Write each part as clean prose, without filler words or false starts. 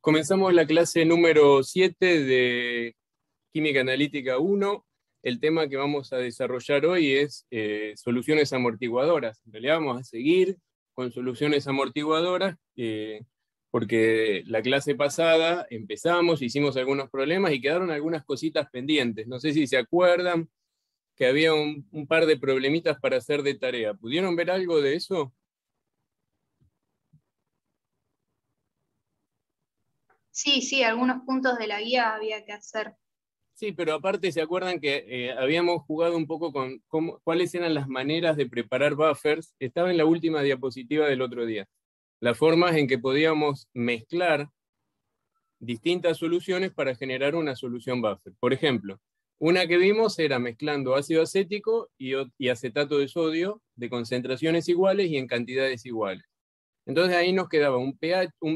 Comenzamos la clase número 7 de Química Analítica 1. El tema que vamos a desarrollar hoy es soluciones amortiguadoras. En realidad vamos a seguir con soluciones amortiguadoras porque la clase pasada empezamos, hicimos algunos problemas y quedaron algunas cositas pendientes. No sé si se acuerdan que había un par de problemitas para hacer de tarea. ¿Pudieron ver algo de eso? Sí, algunos puntos de la guía había que hacer. Sí, pero aparte se acuerdan que habíamos jugado un poco con cuáles eran las maneras de preparar buffers. Estaba en la última diapositiva del otro día. Las formas en que podíamos mezclar distintas soluciones para generar una solución buffer. Por ejemplo, una que vimos era mezclando ácido acético y acetato de sodio de concentraciones iguales y en cantidades iguales. Entonces ahí nos quedaba un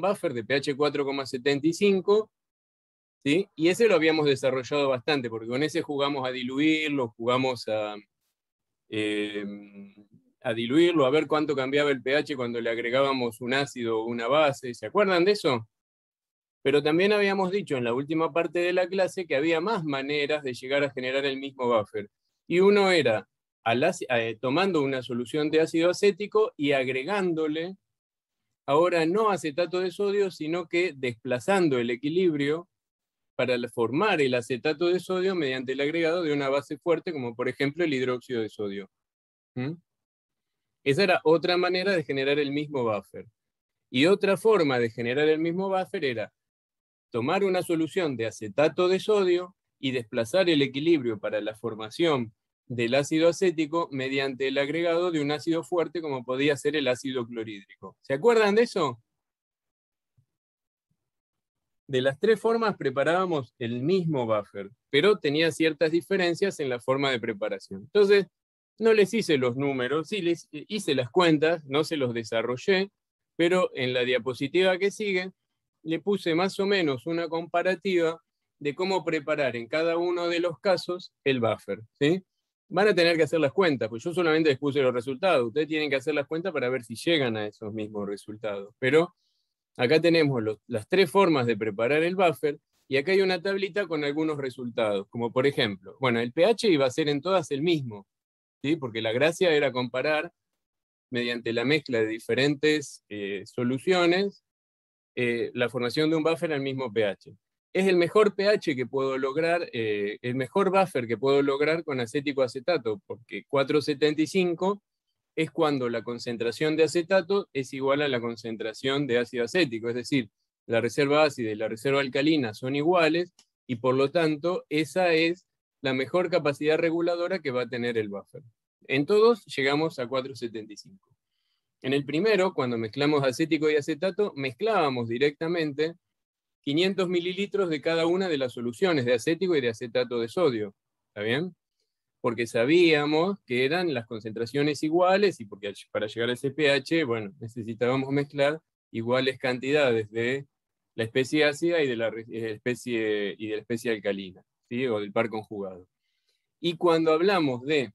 buffer de pH 4,75. ¿sí? Y ese lo habíamos desarrollado bastante, porque con ese jugamos a diluirlo, jugamos a diluirlo, a ver cuánto cambiaba el pH cuando le agregábamos un ácido o una base. ¿Se acuerdan de eso? Pero también habíamos dicho en la última parte de la clase que había más maneras de llegar a generar el mismo buffer. Y uno era tomando una solución de ácido acético y agregándole, ahora no acetato de sodio, sino que desplazando el equilibrio para formar el acetato de sodio mediante el agregado de una base fuerte, como por ejemplo el hidróxido de sodio. Esa era otra manera de generar el mismo buffer. Y otra forma de generar el mismo buffer era tomar una solución de acetato de sodio y desplazar el equilibrio para la formación del ácido acético mediante el agregado de un ácido fuerte como podía ser el ácido clorhídrico. ¿Se acuerdan de eso? De las tres formas preparábamos el mismo buffer, pero tenía ciertas diferencias en la forma de preparación. Entonces, no les hice los números, sí les hice las cuentas, no se los desarrollé, pero en la diapositiva que sigue le puse más o menos una comparativa de cómo preparar en cada uno de los casos el buffer. ¿sí? Van a tener que hacer las cuentas, pues yo solamente les puse los resultados. Ustedes tienen que hacer las cuentas para ver si llegan a esos mismos resultados. Pero acá tenemos las tres formas de preparar el buffer y acá hay una tablita con algunos resultados, como por ejemplo, bueno, el pH iba a ser en todas el mismo, ¿sí? Porque la gracia era comparar mediante la mezcla de diferentes soluciones la formación de un buffer al mismo pH. Es el mejor pH que puedo lograr, el mejor buffer que puedo lograr con acético acetato, porque 4,75 es cuando la concentración de acetato es igual a la concentración de ácido acético, es decir, la reserva ácida y la reserva alcalina son iguales y por lo tanto esa es la mejor capacidad reguladora que va a tener el buffer. En todos llegamos a 4,75. En el primero, cuando mezclamos acético y acetato, mezclábamos directamente 500 mililitros de cada una de las soluciones de acético y de acetato de sodio. ¿Está bien? Porque sabíamos que eran las concentraciones iguales y porque para llegar a ese pH, bueno, necesitábamos mezclar iguales cantidades de la especie ácida y de la especie alcalina, ¿sí? O del par conjugado. Y cuando hablamos de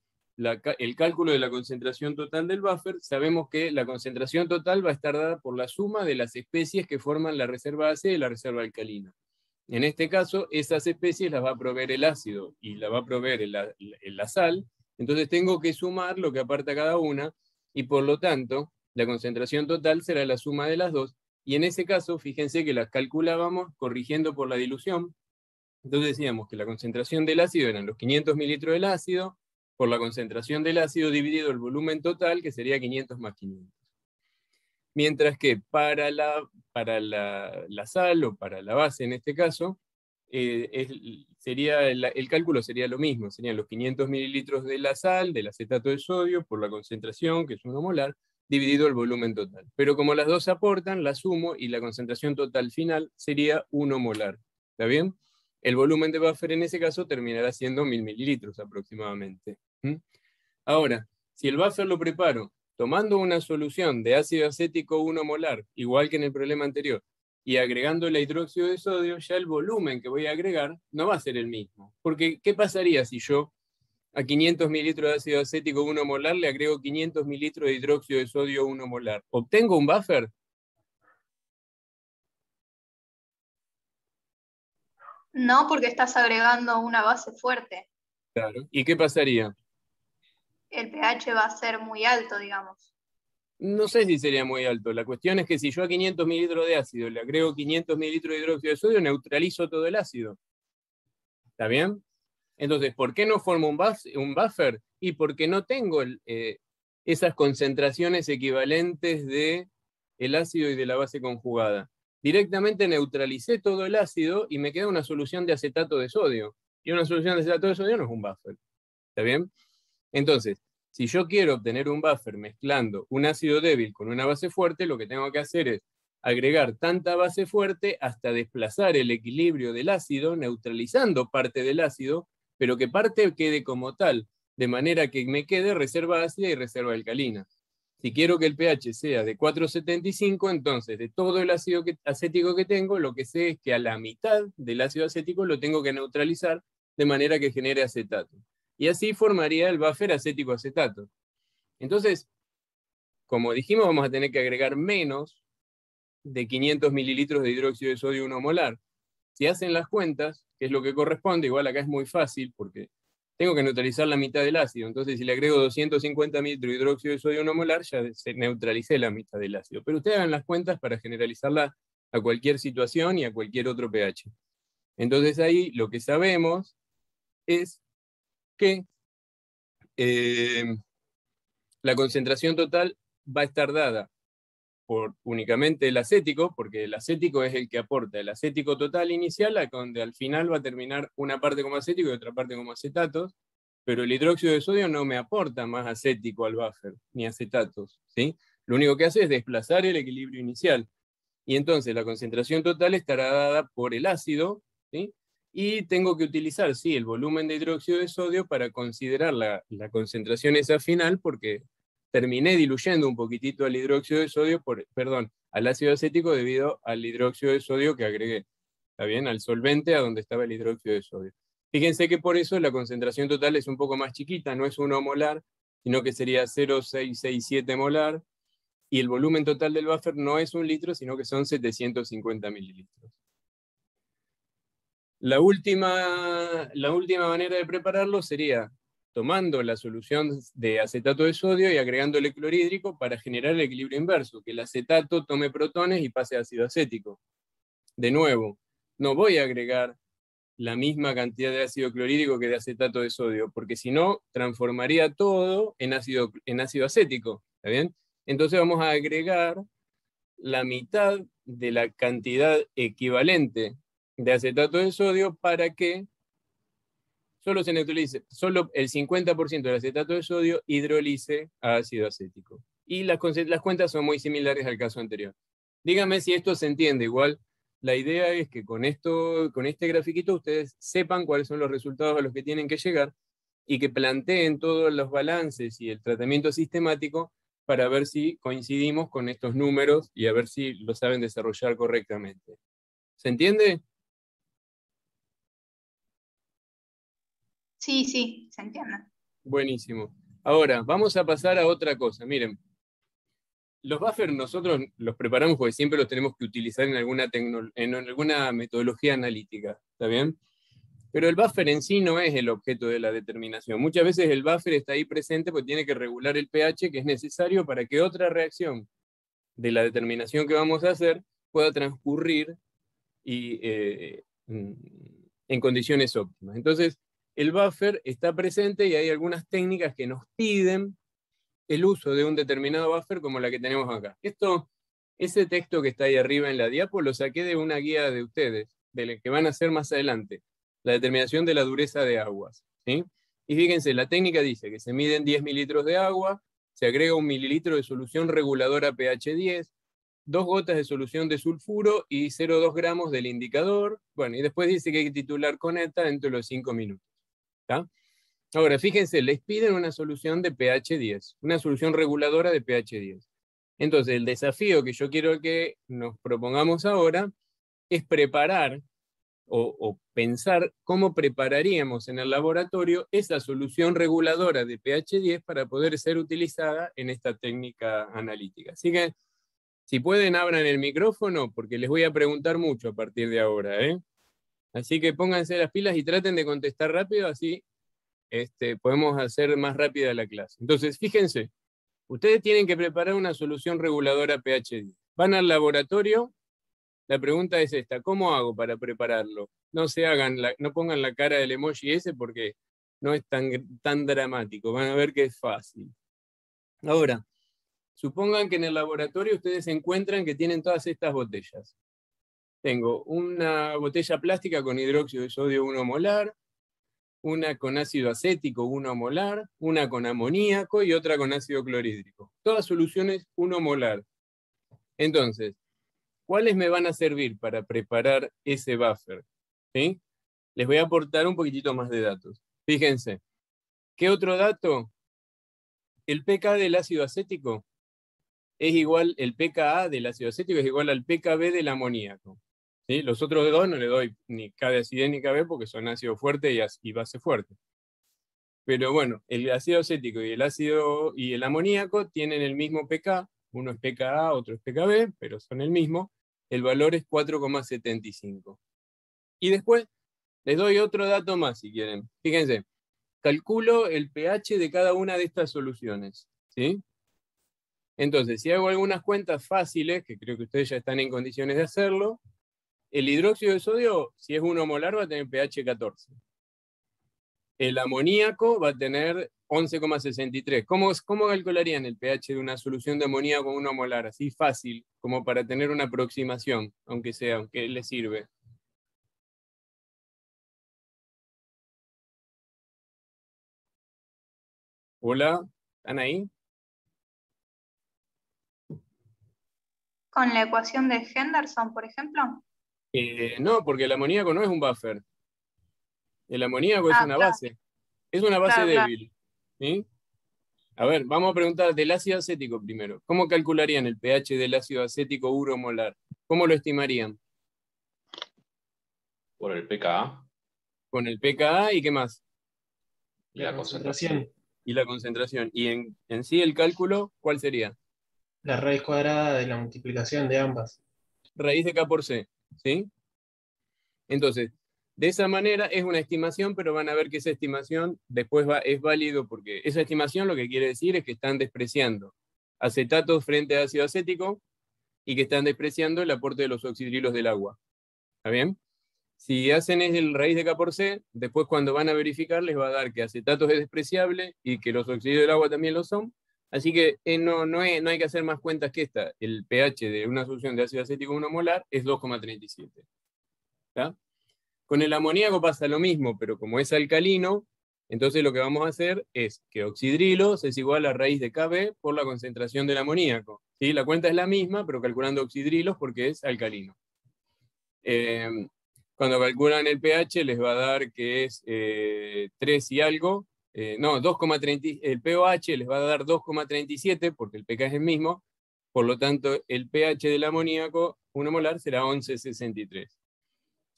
el cálculo de la concentración total del buffer, sabemos que la concentración total va a estar dada por la suma de las especies que forman la reserva ácida y la reserva alcalina. En este caso, esas especies las va a proveer el ácido y la va a proveer la sal, entonces tengo que sumar lo que aparta cada una, y por lo tanto, la concentración total será la suma de las dos, y en ese caso, fíjense que las calculábamos corrigiendo por la dilución. Entonces decíamos que la concentración del ácido eran los 500 mililitros del ácido, por la concentración del ácido dividido el volumen total, que sería 500 más 500. Mientras que para la sal o para la base en este caso, el cálculo sería lo mismo, serían los 500 mililitros de la sal, del acetato de sodio, por la concentración, que es 1 molar, dividido el volumen total. Pero como las dos aportan, la sumo y la concentración total final sería 1 molar. ¿Está bien? El volumen de buffer en ese caso terminará siendo 1000 mililitros aproximadamente. Ahora, si el buffer lo preparo tomando una solución de ácido acético 1 molar, igual que en el problema anterior, y agregando el hidróxido de sodio, ya el volumen que voy a agregar no va a ser el mismo. Porque, ¿qué pasaría si yo a 500 mililitros de ácido acético 1 molar le agrego 500 mililitros de hidróxido de sodio 1 molar? ¿Obtengo un buffer? No, porque estás agregando una base fuerte. Claro. ¿Y qué pasaría? El pH va a ser muy alto, digamos. No sé si sería muy alto. La cuestión es que si yo a 500 mililitros de ácido le agrego 500 mililitros de hidróxido de sodio, neutralizo todo el ácido. ¿Está bien? Entonces, ¿por qué no formo un buffer? Y porque no tengo esas concentraciones equivalentes de el ácido y de la base conjugada. Directamente neutralicé todo el ácido y me queda una solución de acetato de sodio. Y una solución de acetato de sodio no es un buffer. ¿Está bien? Entonces, si yo quiero obtener un buffer mezclando un ácido débil con una base fuerte, lo que tengo que hacer es agregar tanta base fuerte hasta desplazar el equilibrio del ácido, neutralizando parte del ácido, pero que parte quede como tal, de manera que me quede reserva ácida y reserva alcalina. Si quiero que el pH sea de 4,75, entonces de todo el ácido acético que tengo, lo que sé es que a la mitad del ácido acético lo tengo que neutralizar de manera que genere acetato. Y así formaría el buffer acético-acetato. Entonces, como dijimos, vamos a tener que agregar menos de 500 mililitros de hidróxido de sodio 1 molar. Si hacen las cuentas, que es lo que corresponde, igual acá es muy fácil porque tengo que neutralizar la mitad del ácido. Entonces, si le agrego 250 mililitros de hidróxido de sodio 1 molar, ya se neutralicé la mitad del ácido. Pero ustedes hagan las cuentas para generalizarla a cualquier situación y a cualquier otro pH. Entonces ahí lo que sabemos es que la concentración total va a estar dada por únicamente el acético, porque el acético es el que aporta el acético total inicial, donde al final va a terminar una parte como acético y otra parte como acetatos, pero el hidróxido de sodio no me aporta más acético al buffer, ni acetatos, ¿sí? Lo único que hace es desplazar el equilibrio inicial. Y entonces la concentración total estará dada por el ácido, ¿sí? Y tengo que utilizar, sí, el volumen de hidróxido de sodio para considerar la concentración esa final, porque terminé diluyendo un poquitito al hidróxido de sodio, perdón, al ácido acético debido al hidróxido de sodio que agregué, ¿está bien? Al solvente a donde estaba el hidróxido de sodio. Fíjense que por eso la concentración total es un poco más chiquita, no es 1 molar, sino que sería 0,667 molar, y el volumen total del buffer no es 1 litro, sino que son 750 mililitros. La última manera de prepararlo sería tomando la solución de acetato de sodio y agregándole clorhídrico para generar el equilibrio inverso, que el acetato tome protones y pase a ácido acético. De nuevo, no voy a agregar la misma cantidad de ácido clorhídrico que de acetato de sodio, porque si no, transformaría todo en ácido acético. ¿Está bien? Entonces vamos a agregar la mitad de la cantidad equivalente de acetato de sodio para que solo se neutralice, solo el 50% del acetato de sodio hidrolice a ácido acético. Y las cuentas son muy similares al caso anterior. Díganme si esto se entiende. Igual, la idea es que con este grafiquito ustedes sepan cuáles son los resultados a los que tienen que llegar y que planteen todos los balances y el tratamiento sistemático para ver si coincidimos con estos números y a ver si lo saben desarrollar correctamente. ¿Se entiende? Sí, sí, se entiende. Buenísimo. Ahora, vamos a pasar a otra cosa. Miren, los buffers nosotros los preparamos porque siempre los tenemos que utilizar en alguna metodología analítica, ¿está bien? Pero el buffer en sí no es el objeto de la determinación. Muchas veces el buffer está ahí presente porque tiene que regular el pH que es necesario para que otra reacción de la determinación que vamos a hacer pueda transcurrir y, en condiciones óptimas. Entonces, el buffer está presente y hay algunas técnicas que nos piden el uso de un determinado buffer como la que tenemos acá. Ese texto que está ahí arriba en la diapo lo saqué de una guía de ustedes, de la que van a hacer más adelante, la determinación de la dureza de aguas, ¿sí? Y fíjense, la técnica dice que se miden 10 mililitros de agua, se agrega 1 mililitro de solución reguladora pH 10, 2 gotas de solución de sulfuro y 0,2 gramos del indicador. Bueno, y después dice que hay que titular con ETA dentro de los 5 minutos. ¿Está? Ahora, fíjense, les piden una solución de pH 10, una solución reguladora de pH 10. Entonces, el desafío que yo quiero que nos propongamos ahora es preparar o pensar cómo prepararíamos en el laboratorio esa solución reguladora de pH 10 para poder ser utilizada en esta técnica analítica. Así que, si pueden, abran el micrófono porque les voy a preguntar mucho a partir de ahora, ¿eh? Así que pónganse las pilas y traten de contestar rápido, así podemos hacer más rápida la clase. Entonces, fíjense, ustedes tienen que preparar una solución reguladora pH 10. Van al laboratorio, la pregunta es esta, ¿cómo hago para prepararlo? No no pongan la cara del emoji ese porque no es tan dramático, van a ver que es fácil. Ahora, supongan que en el laboratorio ustedes encuentran que tienen todas estas botellas. Tengo una botella plástica con hidróxido de sodio 1 molar, una con ácido acético 1 molar, una con amoníaco y otra con ácido clorhídrico. Todas soluciones 1 molar. Entonces, ¿cuáles me van a servir para preparar ese buffer? ¿Sí? Les voy a aportar un poquitito más de datos. Fíjense, ¿qué otro dato? El pK del ácido acético es igual, el pKa del ácido acético es igual al pKb del amoníaco. ¿Sí? Los otros dos no le doy ni K de acidez ni KB porque son ácido fuerte y base fuerte. Pero bueno, el ácido acético y el amoníaco tienen el mismo pK, uno es pKa, otro es pKb, pero son el mismo. El valor es 4,75. Y después les doy otro dato más si quieren. Fíjense, calculo el pH de cada una de estas soluciones. ¿Sí? Entonces, si hago algunas cuentas fáciles, que creo que ustedes ya están en condiciones de hacerlo, el hidróxido de sodio, si es 1 molar, va a tener pH 14. El amoníaco va a tener 11,63. ¿Cómo calcularían el pH de una solución de amoníaco 1 molar? Así fácil, como para tener una aproximación, aunque les sirve. Hola, ¿están ahí? Con la ecuación de Henderson, por ejemplo. No, porque el amoníaco no es un buffer. El amoníaco es una Claro, base. Es una base claro. débil. ¿Sí? A ver, vamos a preguntar del ácido acético primero. ¿Cómo calcularían el pH del ácido acético 1 molar? ¿Cómo lo estimarían? Por el pKa. Con el pKa y qué más. Y la concentración. Y la concentración. Y en sí el cálculo, ¿cuál sería? La raíz cuadrada de la multiplicación de ambas. Raíz de K por C. ¿Sí? Entonces, de esa manera es una estimación, pero van a ver que esa estimación después es válido porque esa estimación lo que quiere decir es que están despreciando acetatos frente a ácido acético y que están despreciando el aporte de los oxidrilos del agua. ¿Está bien? Si hacen es el raíz de K por C, después cuando van a verificar les va a dar que acetatos es despreciable y que los oxidrilos del agua también lo son. Así que no hay que hacer más cuentas que esta. El pH de una solución de ácido acético 1 molar es 2,37. ¿Está? Con el amoníaco pasa lo mismo, pero como es alcalino, entonces lo que vamos a hacer es que oxidrilos es igual a raíz de Kb por la concentración del amoníaco. ¿Sí? La cuenta es la misma, pero calculando oxidrilos porque es alcalino. Cuando calculan el pH les va a dar que es 3 y algo. No, 2,30, el pOH les va a dar 2,37 porque el pK es el mismo. Por lo tanto, el pH del amoníaco 1 molar será 11,63.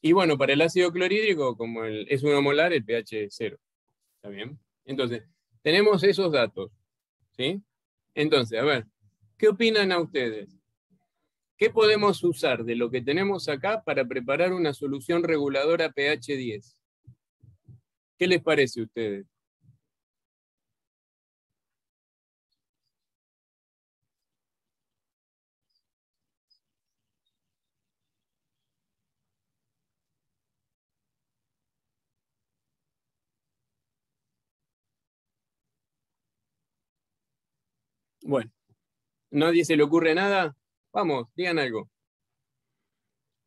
Y bueno, para el ácido clorhídrico, como es 1 molar, el pH es 0. ¿Está bien? Entonces, tenemos esos datos. ¿Sí? Entonces, a ver, ¿qué opinan a ustedes? ¿Qué podemos usar de lo que tenemos acá para preparar una solución reguladora pH 10? ¿Qué les parece a ustedes? Bueno, ¿nadie se le ocurre nada? Vamos, digan algo.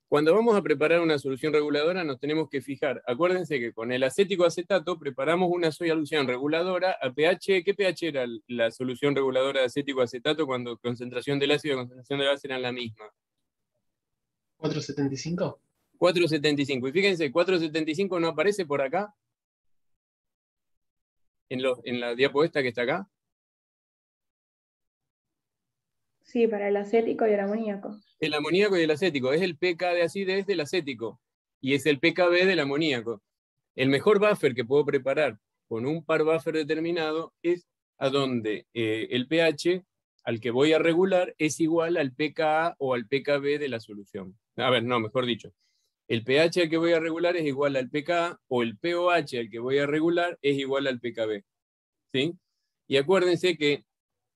Cuando vamos a preparar una solución reguladora nos tenemos que fijar. Acuérdense que con el acético acetato preparamos una solución reguladora a pH. ¿Qué pH era la solución reguladora de acético acetato cuando concentración del ácido y concentración de la base eran la misma? 4,75. 4,75. Y fíjense, 4,75 no aparece por acá, en la diapo esta que está acá. Sí, para el acético y el amoníaco. El amoníaco y el acético. Es el pK de acidez del acético y es el pKb del amoníaco. El mejor buffer que puedo preparar con un par buffer determinado es a donde el pH al que voy a regular es igual al pKa o al pKb de la solución. A ver, no, mejor dicho. el pH al que voy a regular es igual al pKa, o el pOH al que voy a regular es igual al pKb. ¿Sí? Y acuérdense que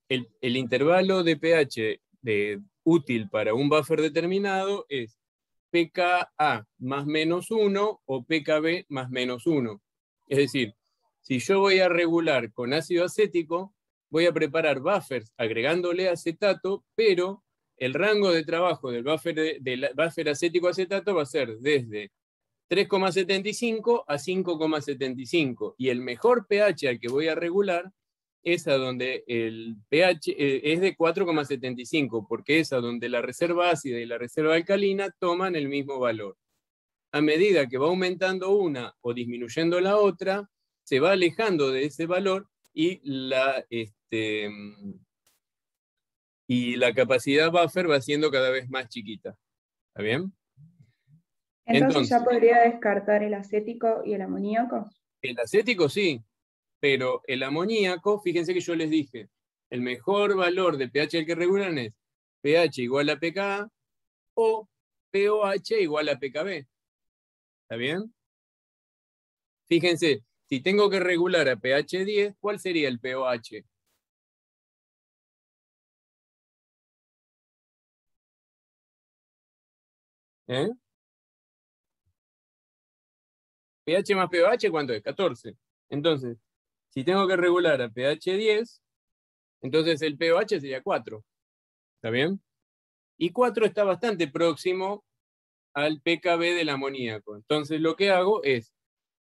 el intervalo de pH útil para un buffer determinado es pKa más menos 1 o pKb más menos 1. Es decir, si yo voy a regular con ácido acético, voy a preparar buffers agregándole acetato, pero el rango de trabajo del buffer acético acetato va a ser desde 3,75 a 5,75. Y el mejor pH al que voy a regular es a donde el pH es de 4,75, porque es a donde la reserva ácida y la reserva alcalina toman el mismo valor. A medida que va aumentando una o disminuyendo la otra, se va alejando de ese valor y la capacidad buffer va siendo cada vez más chiquita. ¿Está bien? Entonces ya podría descartar el acético y el amoníaco. El acético sí, pero el amoníaco, fíjense que yo les dije, el mejor valor de pH al que regulan es pH igual a pKa o pOH igual a pKb. ¿Está bien? Fíjense, si tengo que regular a pH 10, ¿cuál sería el pOH? pH más pOH, ¿cuánto es? 14. Entonces, si tengo que regular a pH 10, entonces el pOH sería 4. ¿Está bien? Y 4 está bastante próximo al pKb del amoníaco. Entonces lo que hago es,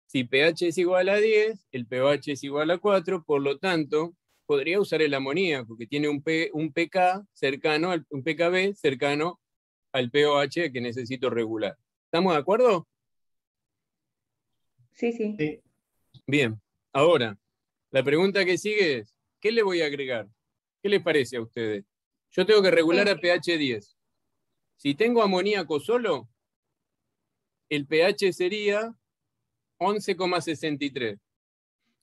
si pH es igual a 10, el pOH es igual a 4, por lo tanto, podría usar el amoníaco, que tiene un pK cercano, un pKb cercano al pOH que necesito regular. ¿Estamos de acuerdo? Sí, sí. Sí. Bien. Ahora, la pregunta que sigue es, ¿qué le voy a agregar? ¿Qué les parece a ustedes? Yo tengo que regular a pH 10. Si tengo amoníaco solo, el pH sería 11,63.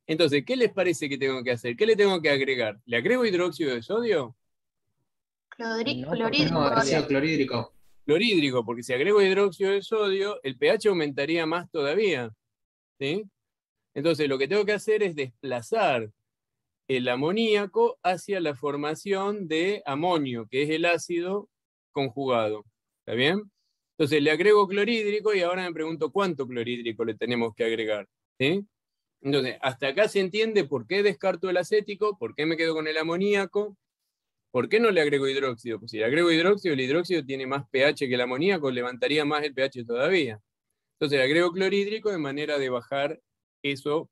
Entonces, ¿qué les parece que tengo que hacer? ¿Qué le tengo que agregar? ¿Le agrego hidróxido de sodio? Clorhídrico. No, ácido clorhídrico. Clorhídrico, porque si agrego hidróxido de sodio, el pH aumentaría más todavía. ¿Sí? Entonces, lo que tengo que hacer es desplazar el amoníaco hacia la formación de amonio, que es el ácido conjugado. ¿Está bien? Entonces le agrego clorhídrico y ahora me pregunto cuánto clorhídrico le tenemos que agregar. ¿Sí? Entonces, hasta acá se entiende por qué descarto el acético, por qué me quedo con el amoníaco, por qué no le agrego hidróxido. Pues si le agrego hidróxido, el hidróxido tiene más pH que el amoníaco, levantaría más el pH todavía. Entonces le agrego clorhídrico de manera de bajar eso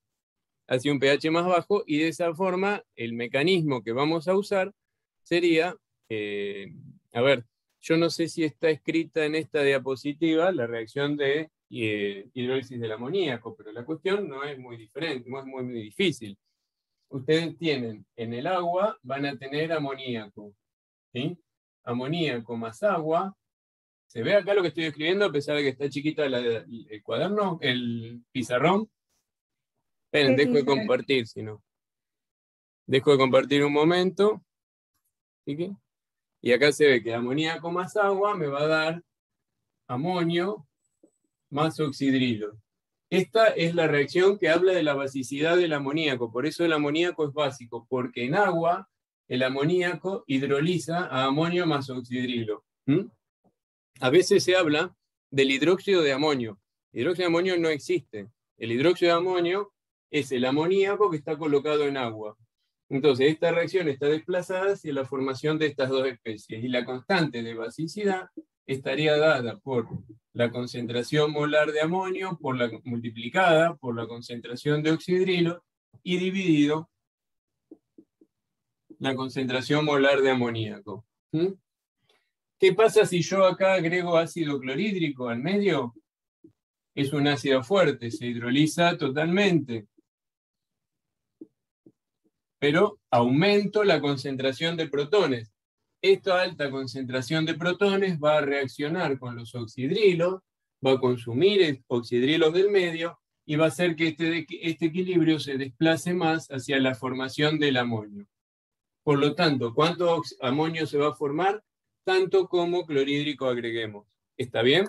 hacia un pH más bajo, y de esa forma el mecanismo que vamos a usar sería, a ver, yo no sé si está escrita en esta diapositiva la reacción de hidrólisis del amoníaco, pero la cuestión no es muy diferente, no es muy difícil. Ustedes tienen en el agua, van a tener amoníaco, ¿sí? Amoníaco más agua. ¿Se ve acá lo que estoy escribiendo a pesar de que está chiquita el cuaderno, el pizarrón? Esperen, dejo de compartir, si no. Dejo de compartir un momento. ¿Sí? Y acá se ve que amoníaco más agua me va a dar amonio más oxidrilo. Esta es la reacción que habla de la basicidad del amoníaco. Por eso el amoníaco es básico, porque en agua el amoníaco hidroliza a amonio más oxidrilo. A veces se habla del hidróxido de amonio. El hidróxido de amonio no existe. El hidróxido de amonio es el amoníaco que está colocado en agua. Entonces, esta reacción está desplazada hacia la formación de estas dos especies. Y la constante de basicidad estaría dada por la concentración molar de amonio multiplicada por la concentración de oxidrilo y dividido la concentración molar de amoníaco. ¿Qué pasa si yo acá agrego ácido clorhídrico al medio? Es un ácido fuerte, se hidroliza totalmente. Pero aumento la concentración de protones. Esta alta concentración de protones va a reaccionar con los oxidrilos, va a consumir oxidrilos del medio y va a hacer que este equilibrio se desplace más hacia la formación del amonio. Por lo tanto, ¿cuánto amonio se va a formar? Tanto como clorhídrico agreguemos. ¿Está bien?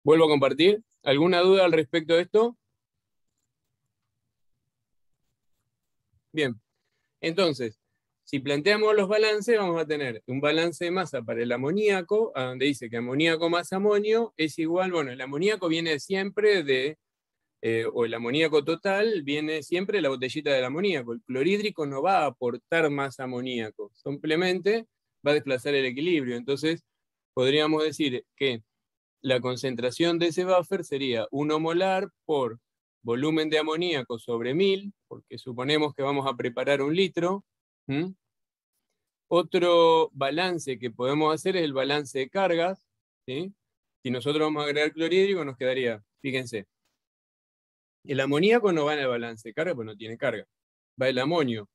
Vuelvo a compartir. ¿Alguna duda al respecto de esto? Bien. Entonces, si planteamos los balances, vamos a tener un balance de masa para el amoníaco, a donde dice que amoníaco más amonio es igual, bueno, el amoníaco viene siempre de, o el amoníaco total viene siempre de la botellita del amoníaco. El clorhídrico no va a aportar más amoníaco, simplemente va a desplazar el equilibrio. Entonces, podríamos decir que la concentración de ese buffer sería 1 molar por volumen de amoníaco sobre 1000, porque suponemos que vamos a preparar 1 litro. Otro balance que podemos hacer es el balance de cargas, ¿sí? Si nosotros vamos a agregar clorhídrico, nos quedaría, fíjense, el amoníaco no va en el balance de carga, pues no tiene carga. Va el amonio,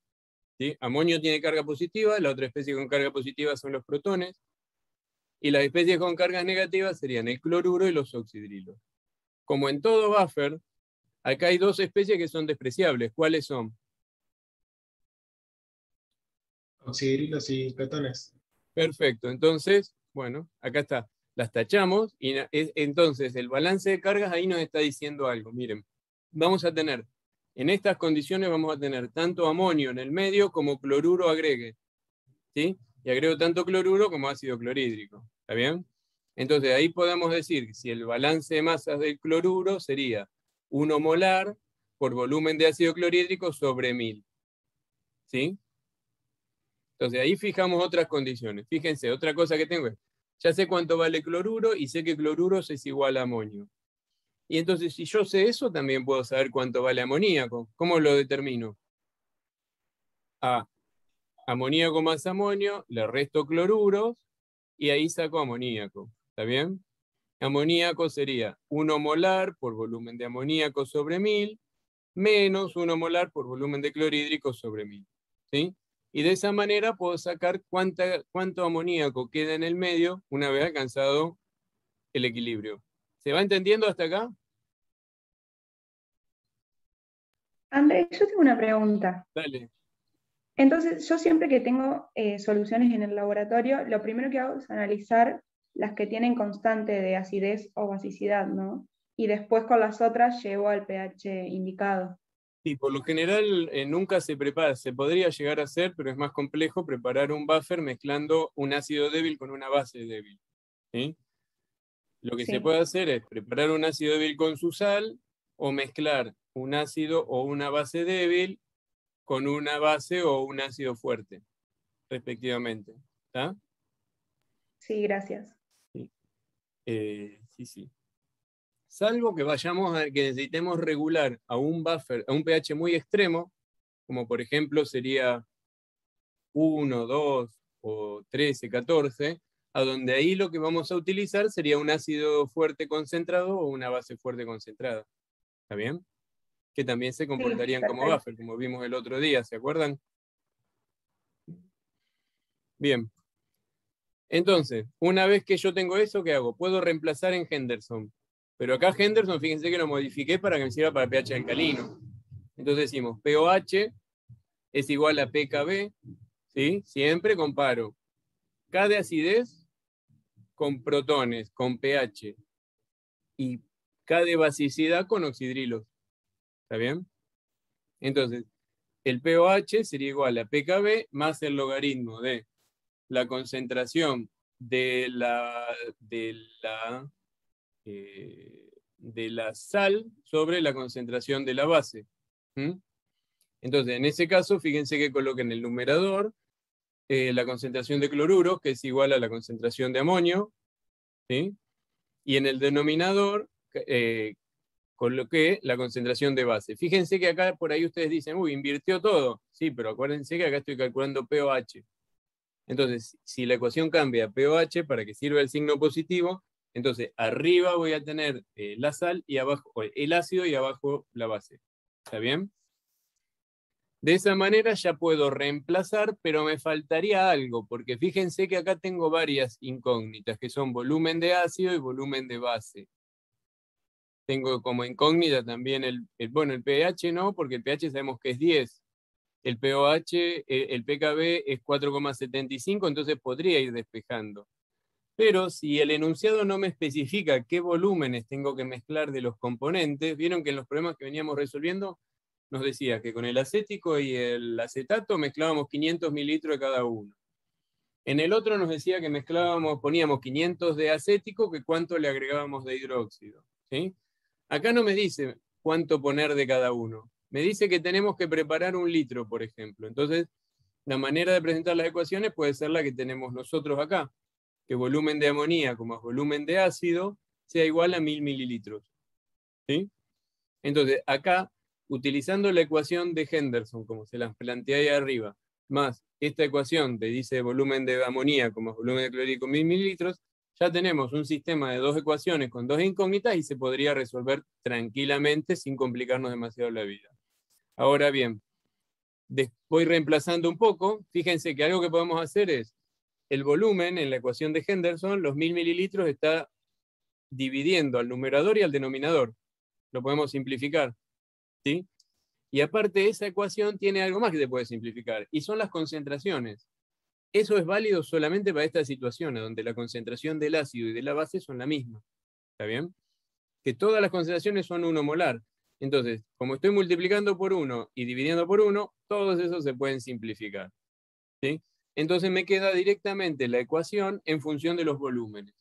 ¿sí? Amonio tiene carga positiva, la otra especie con carga positiva son los protones, y las especies con cargas negativas serían el cloruro y los oxidrilos. Como en todo buffer, acá hay 2 especies que son despreciables. ¿Cuáles son? Oxidrilos y protones. Perfecto, entonces, bueno, acá está. Las tachamos y entonces el balance de cargas ahí nos está diciendo algo. Miren, vamos a tener, en estas condiciones vamos a tener tanto amonio en el medio como cloruro agregue, ¿sí? Y agrego tanto cloruro como ácido clorhídrico, ¿está bien? Entonces ahí podemos decir que si el balance de masas del cloruro sería 1 molar por volumen de ácido clorhídrico sobre 1000, ¿sí? Entonces ahí fijamos otras condiciones. Fíjense, otra cosa que tengo es, ya sé cuánto vale cloruro y sé que cloruros es igual a amonio. Y entonces si yo sé eso, también puedo saber cuánto vale amoníaco. ¿Cómo lo determino? Amoníaco más amonio, le resto cloruros y ahí saco amoníaco. ¿Está bien? Amoníaco sería 1 molar por volumen de amoníaco sobre 1000 menos 1 molar por volumen de clorhídrico sobre 1000. ¿Sí? Y de esa manera puedo sacar cuánto amoníaco queda en el medio una vez alcanzado el equilibrio. ¿Se va entendiendo hasta acá? Andrés, yo tengo una pregunta. Dale. Entonces, yo siempre que tengo soluciones en el laboratorio, lo primero que hago es analizar las que tienen constante de acidez o basicidad, ¿no? Y después con las otras llevo al pH indicado. Sí, por lo general nunca se prepara, se podría llegar a hacer, pero es más complejo preparar un buffer mezclando un ácido débil con una base débil. ¿Sí? Lo que se puede hacer es preparar un ácido débil con su sal o mezclar un ácido o una base débil con una base o un ácido fuerte, respectivamente. ¿Está? Sí, gracias. Sí. Sí. Salvo que que necesitemos regular a un buffer, a un pH muy extremo, como por ejemplo sería 1, 2 o 13, 14, a donde ahí lo que vamos a utilizar sería un ácido fuerte concentrado o una base fuerte concentrada. ¿Está bien? Que también se comportarían como buffer, como vimos el otro día, ¿se acuerdan? Bien. Entonces, una vez que yo tengo eso, ¿qué hago? Puedo reemplazar en Henderson. Pero acá Henderson, fíjense que lo modifiqué para que me sirva para pH alcalino. Entonces decimos, pOH es igual a pKb, ¿sí? Siempre comparo K de acidez con protones, con pH, y K de basicidad con oxidrilos. ¿Está bien? Entonces, el pOH sería igual a pKb más el logaritmo de la concentración de la sal sobre la concentración de la base. Entonces, en ese caso, fíjense que coloquen en el numerador la concentración de cloruros, que es igual a la concentración de amonio, ¿sí? Y en el denominador coloqué la concentración de base. Fíjense que acá por ahí ustedes dicen, uy, invirtió todo. Sí, pero acuérdense que acá estoy calculando pOH. Entonces, si la ecuación cambia a pOH para que sirva el signo positivo, entonces arriba voy a tener la sal y abajo el ácido y abajo la base. ¿Está bien? De esa manera ya puedo reemplazar, pero me faltaría algo, porque fíjense que acá tengo varias incógnitas, que son volumen de ácido y volumen de base. Tengo como incógnita también el pH no, porque el pH sabemos que es 10. El pOH, el pKb es 4,75, entonces podría ir despejando. Pero si el enunciado no me especifica qué volúmenes tengo que mezclar de los componentes, vieron que en los problemas que veníamos resolviendo nos decía que con el acético y el acetato mezclábamos 500 mililitros de cada uno. En el otro nos decía que poníamos 500 de acético, que cuánto le agregábamos de hidróxido, ¿sí? Acá no me dice cuánto poner de cada uno. Me dice que tenemos que preparar 1 litro, por ejemplo. Entonces, la manera de presentar las ecuaciones puede ser la que tenemos nosotros acá, que volumen de amoníaco más volumen de ácido sea igual a 1000 mililitros, ¿sí? Entonces, acá, utilizando la ecuación de Henderson, como se las planteé ahí arriba, más esta ecuación te dice volumen de amoníaco más volumen de clorhídrico 1000 mililitros, ya tenemos un sistema de 2 ecuaciones con 2 incógnitas y se podría resolver tranquilamente sin complicarnos demasiado la vida. Ahora bien, voy reemplazando un poco. Fíjense que algo que podemos hacer es, el volumen en la ecuación de Henderson, los 1000 mililitros está dividiendo al numerador y al denominador. Lo podemos simplificar, ¿sí? Y aparte esa ecuación tiene algo más que se puede simplificar, y son las concentraciones. Eso es válido solamente para estas situaciones, donde la concentración del ácido y de la base son la misma. ¿Está bien? Que todas las concentraciones son 1 molar. Entonces, como estoy multiplicando por 1 y dividiendo por 1, todos esos se pueden simplificar, ¿sí? Entonces me queda directamente la ecuación en función de los volúmenes.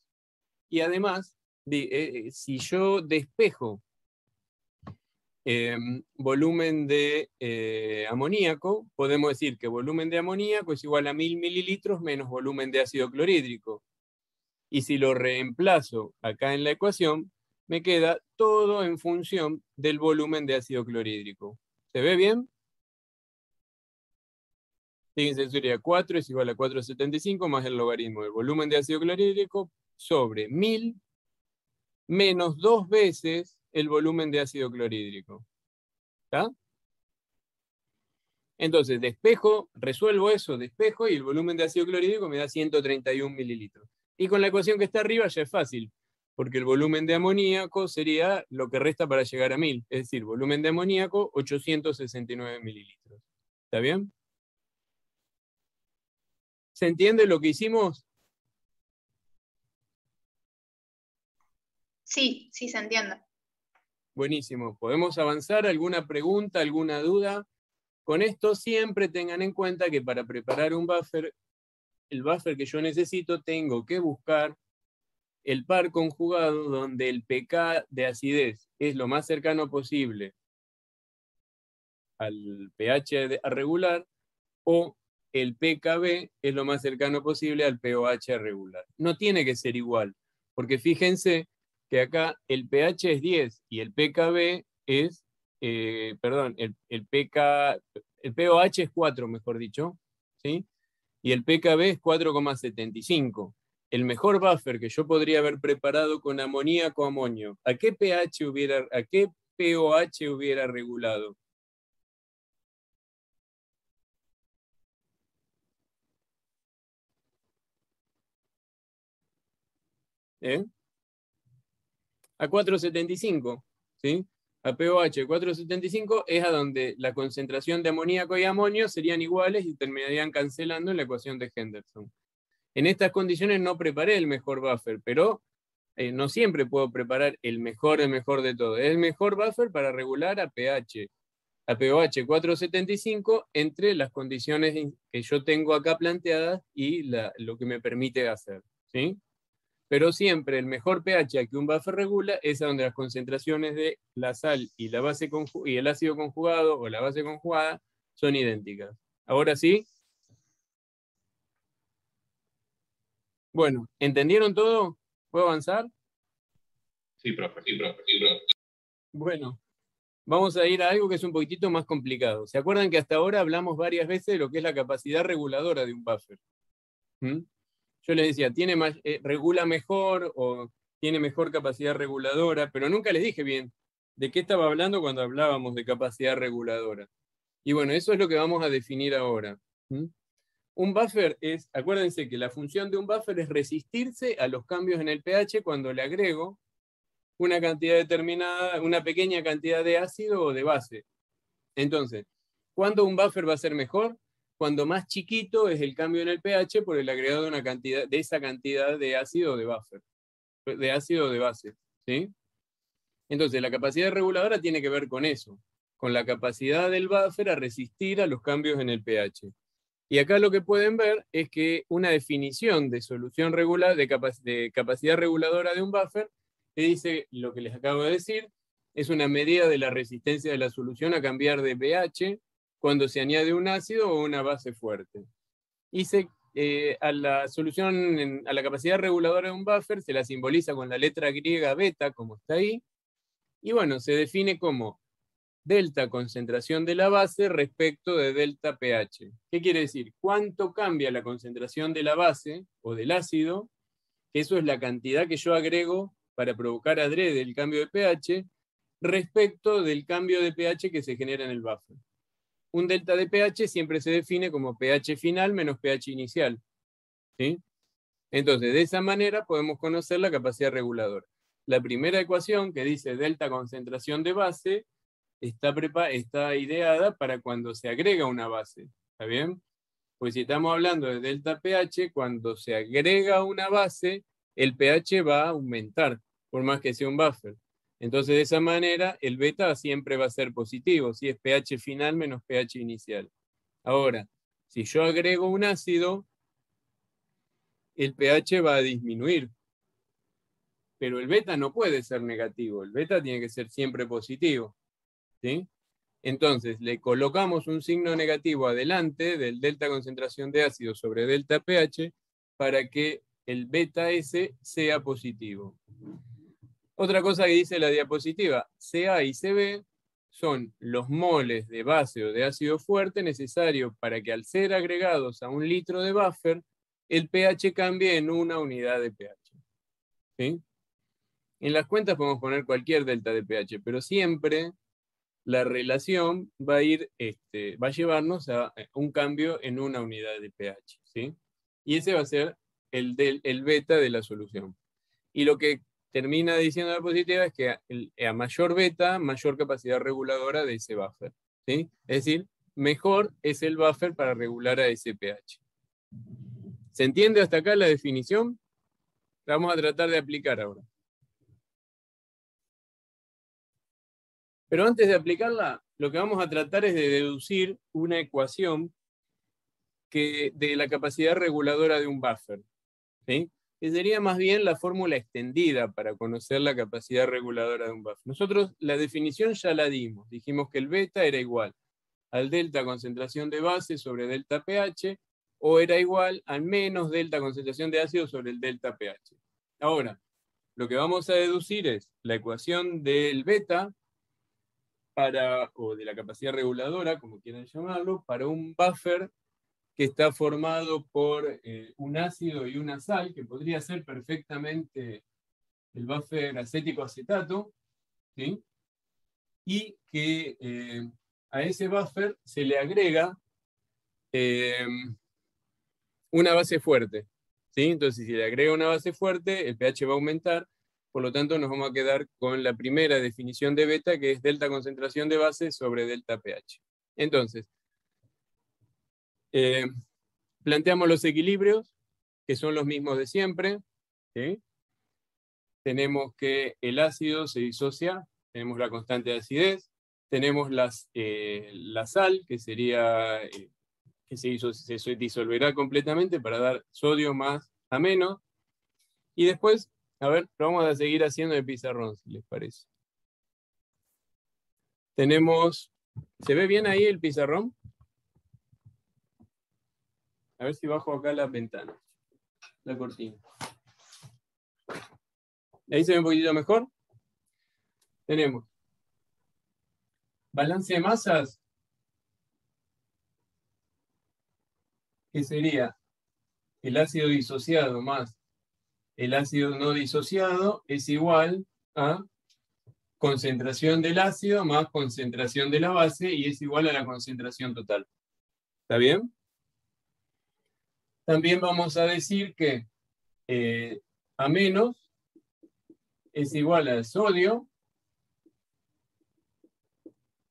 Y además, si yo despejo volumen de amoníaco, podemos decir que volumen de amoníaco es igual a 1000 mililitros menos volumen de ácido clorhídrico. Y si lo reemplazo acá en la ecuación, me queda todo en función del volumen de ácido clorhídrico. ¿Se ve bien? Fíjense, sería 4 es igual a 4,75 más el logaritmo del volumen de ácido clorhídrico sobre 1000 menos 2 veces el volumen de ácido clorhídrico. ¿Está? Entonces, resuelvo eso, despejo, y el volumen de ácido clorhídrico me da 131 mililitros. Y con la ecuación que está arriba ya es fácil, porque el volumen de amoníaco sería lo que resta para llegar a 1000, es decir, volumen de amoníaco 869 mililitros. ¿Está bien? ¿Se entiende lo que hicimos? Sí, sí se entiende. Buenísimo. ¿Podemos avanzar? ¿Alguna pregunta, alguna duda? Con esto siempre tengan en cuenta que para preparar un buffer, el buffer que yo necesito, tengo que buscar el par conjugado donde el pK de acidez es lo más cercano posible al pH regular, o el pKb es lo más cercano posible al pOH regular. No tiene que ser igual, porque fíjense que acá el pH es 10 y el pKb es, el pOH es 4, mejor dicho, ¿sí? Y el pKb es 4,75. El mejor buffer que yo podría haber preparado con amoníaco amonio, ¿a qué pH a qué pOH hubiera regulado? A 4,75, ¿sí? A pOH 4,75 es a donde la concentración de amoníaco y amonio serían iguales y terminarían cancelando en la ecuación de Henderson. En estas condiciones no preparé el mejor buffer, pero no siempre puedo preparar el mejor de todo. Es el mejor buffer para regular a pOH 4,75 entre las condiciones que yo tengo acá planteadas y lo que me permite hacer, ¿sí? Pero siempre el mejor pH a que un buffer regula es a donde las concentraciones de la sal y y el ácido conjugado o la base conjugada son idénticas. ¿Ahora sí? Bueno, ¿entendieron todo? ¿Puedo avanzar? Sí, profe. Bueno, vamos a ir a algo que es un poquitito más complicado. ¿Se acuerdan que hasta ahora hablamos varias veces de lo que es la capacidad reguladora de un buffer? Yo les decía, regula mejor o tiene mejor capacidad reguladora, pero nunca les dije bien de qué estaba hablando cuando hablábamos de capacidad reguladora. Y bueno, eso es lo que vamos a definir ahora. Un buffer acuérdense que la función de un buffer es resistirse a los cambios en el pH cuando le agrego una cantidad determinada, una pequeña cantidad de ácido o de base. Entonces, ¿cuándo un buffer va a ser mejor? cuando más chiquito es el cambio en el pH por el agregado de una cantidad, de esa cantidad de ácido o de buffer, de ácido o de base, ¿sí? Entonces, la capacidad reguladora tiene que ver con eso, con la capacidad del buffer a resistir a los cambios en el pH. Y acá lo que pueden ver es que una definición de solución regular, de capacidad reguladora de un buffer, que dice lo que les acabo de decir, es una medida de la resistencia de la solución a cambiar de pH cuando se añade un ácido o una base fuerte. Y a la solución, a la capacidad reguladora de un buffer se la simboliza con la letra griega beta, como está ahí, y bueno, se define como delta concentración de la base respecto de delta pH. ¿Qué quiere decir? ¿Cuánto cambia la concentración de la base o del ácido? Eso es la cantidad que yo agrego para provocar adrede el cambio de pH respecto del cambio de pH que se genera en el buffer. Un delta de pH siempre se define como pH final menos pH inicial, ¿sí? Entonces, de esa manera podemos conocer la capacidad reguladora. La primera ecuación que dice delta concentración de base está ideada para cuando se agrega una base, ¿está bien? Pues si estamos hablando de delta pH, cuando se agrega una base, el pH va a aumentar, por más que sea un buffer. Entonces, de esa manera, el beta siempre va a ser positivo, si es pH final menos pH inicial. Ahora, si yo agrego un ácido, el pH va a disminuir. Pero el beta no puede ser negativo, el beta tiene que ser siempre positivo, ¿sí? Entonces, le colocamos un signo negativo adelante del delta concentración de ácido sobre delta pH para que el beta S sea positivo. Otra cosa que dice la diapositiva, Ca y Cb son los moles de base o de ácido fuerte necesarios para que al ser agregados a un litro de buffer, el pH cambie en una unidad de pH. ¿Sí? En las cuentas podemos poner cualquier delta de pH, pero siempre la relación va a llevarnos a un cambio en una unidad de pH, ¿sí? Y ese va a ser el beta de la solución. Y lo que termina diciendo la diapositiva es que a mayor beta, mayor capacidad reguladora de ese buffer, ¿sí? Es decir, mejor es el buffer para regular a ese pH. ¿Se entiende hasta acá la definición? La vamos a tratar de aplicar ahora. Pero antes de aplicarla, lo que vamos a tratar es de deducir una ecuación de la capacidad reguladora de un buffer, ¿sí? Que sería más bien la fórmula extendida para conocer la capacidad reguladora de un buffer. Nosotros la definición ya la dimos. Dijimos que el beta era igual al delta concentración de base sobre delta pH, o era igual al menos delta concentración de ácido sobre el delta pH. Ahora, lo que vamos a deducir es la ecuación del beta o de la capacidad reguladora, como quieran llamarlo, para un buffer que está formado por un ácido y una sal, que podría ser perfectamente el buffer acético acetato, ¿sí? Y que a ese buffer se le agrega una base fuerte, ¿sí? Entonces, si le agrega una base fuerte, el pH va a aumentar. Por lo tanto, nos vamos a quedar con la primera definición de beta, que es delta concentración de base sobre delta pH. Entonces, planteamos los equilibrios, que son los mismos de siempre, ¿sí? Tenemos que el ácido se disocia, tenemos la constante de acidez, tenemos la sal, que sería que se disolverá completamente para dar sodio más a menos. Y después, a ver, lo vamos a seguir haciendo de pizarrón, si les parece. Tenemos, ¿se ve bien ahí el pizarrón? A ver si bajo acá la ventana, la cortina. Ahí se ve un poquito mejor. Tenemos balance de masas, que sería el ácido disociado más el ácido no disociado, es igual a concentración del ácido más concentración de la base, y es igual a la concentración total. ¿Está bien? También vamos a decir que A menos es igual al sodio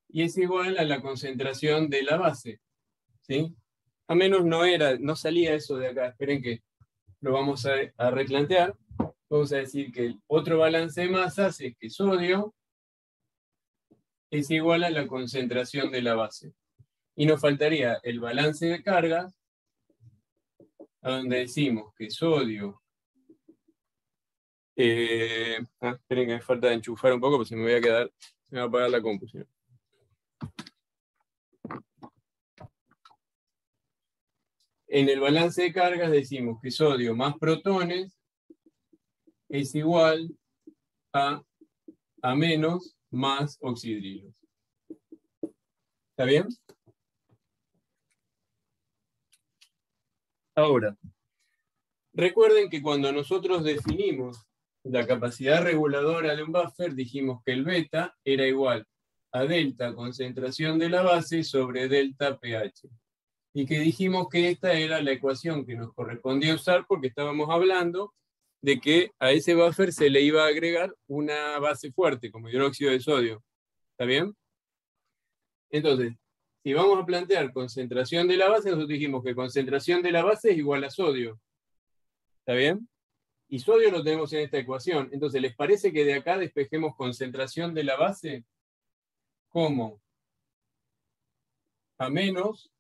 y es igual a la concentración de la base, ¿sí? A menos no salía eso de acá. Esperen que lo vamos a replantear. Vamos a decir que el otro balance de masas es que sodio es igual a la concentración de la base. Y nos faltaría el balance de cargas, a donde decimos que sodio... esperen que me falta enchufar un poco, porque se me va a apagar la compu. En el balance de cargas decimos que sodio más protones es igual a menos más oxidrilos. ¿Está bien? Ahora, recuerden que cuando nosotros definimos la capacidad reguladora de un buffer, dijimos que el beta era igual a delta concentración de la base sobre delta pH. Y que dijimos que esta era la ecuación que nos correspondía usar porque estábamos hablando de que a ese buffer se le iba a agregar una base fuerte, como hidróxido de sodio. ¿Está bien? Entonces, si vamos a plantear concentración de la base, nosotros dijimos que concentración de la base es igual a sodio. ¿Está bien? Y sodio lo tenemos en esta ecuación. Entonces, ¿les parece que de acá despejemos concentración de la base como a menos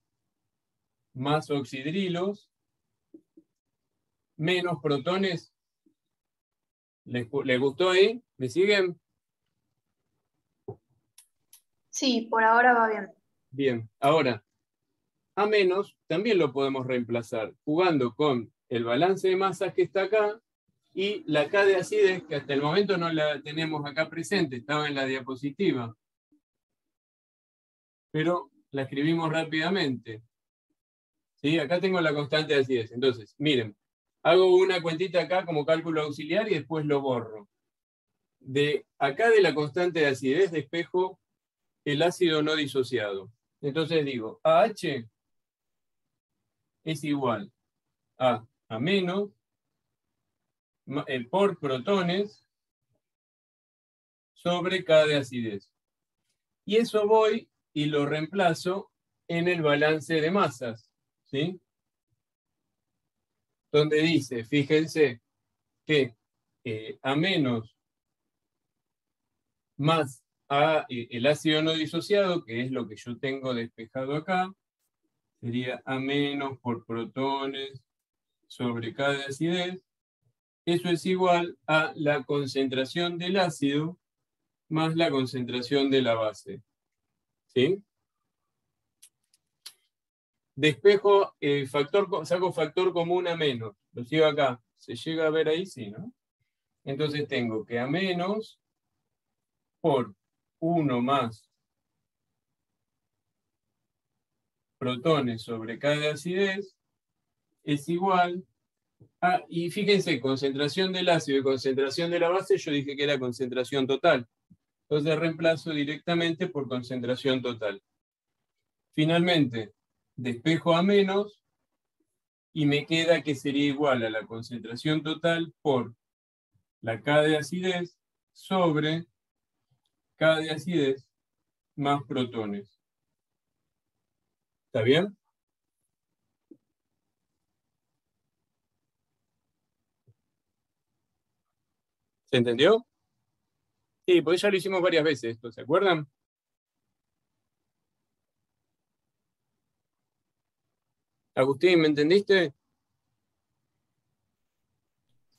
más oxidrilos menos protones? ¿Les gustó ahí? ¿Me siguen? Sí, por ahora va bien. Bien, ahora, a menos también lo podemos reemplazar jugando con el balance de masas que está acá y la K de acidez, que hasta el momento no la tenemos acá presente, estaba en la diapositiva. Pero la escribimos rápidamente. ¿Sí? Acá tengo la constante de acidez. Entonces, miren, hago una cuentita acá como cálculo auxiliar y después lo borro. De acá de la constante de acidez despejo el ácido no disociado. Entonces digo, AH es igual a menos por protones sobre K de acidez. Y eso voy y lo reemplazo en el balance de masas. ¿Sí? Donde dice, fíjense, que a menos más el ácido no disociado, que es lo que yo tengo despejado acá, sería a menos por protones sobre K de acidez. Eso es igual a la concentración del ácido más la concentración de la base. ¿Sí? Despejo saco factor común a menos. Lo sigo acá. ¿Se llega a ver ahí? Sí, ¿no? Entonces tengo que a menos por 1 más protones sobre K de acidez es igual a, y fíjense, concentración del ácido y concentración de la base, yo dije que era concentración total. Entonces reemplazo directamente por concentración total. Finalmente, despejo a menos y me queda que sería igual a la concentración total por la K de acidez sobre K de acidez más protones. ¿Está bien? ¿Se entendió? Sí, pues ya lo hicimos varias veces esto, ¿se acuerdan? Agustín, ¿me entendiste?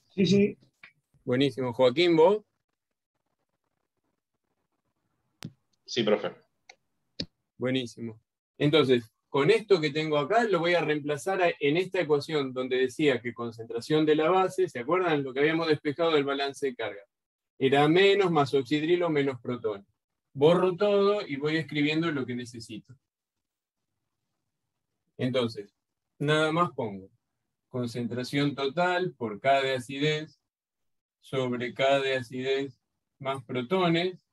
Sí, sí. Buenísimo. Joaquín, ¿vos? Sí, profe. Buenísimo. Entonces, con esto que tengo acá, lo voy a reemplazar en esta ecuación donde decía que concentración de la base, ¿se acuerdan lo que habíamos despejado del balance de carga? Era menos más oxidrilo menos protón. Borro todo y voy escribiendo lo que necesito. Entonces, nada más pongo concentración total por K de acidez sobre K de acidez más protones.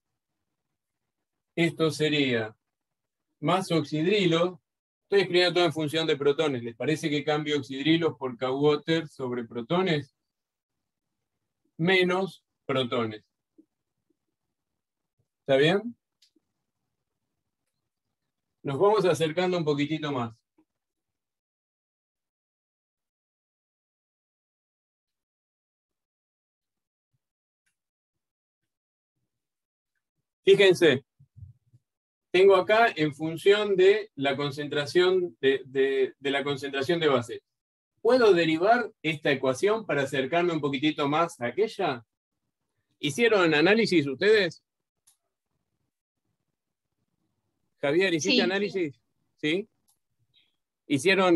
Esto sería más oxidrilo. Estoy escribiendo todo en función de protones. ¿Les parece que cambio oxidrilos por K-water sobre protones? Menos protones. ¿Está bien? Nos vamos acercando un poquitito más. Fíjense, tengo acá en función de la concentración de la concentración de base. ¿Puedo derivar esta ecuación para acercarme un poquitito más a aquella? ¿Hicieron análisis ustedes? Javier, ¿hiciste Sí. análisis? ¿Sí? ¿Hicieron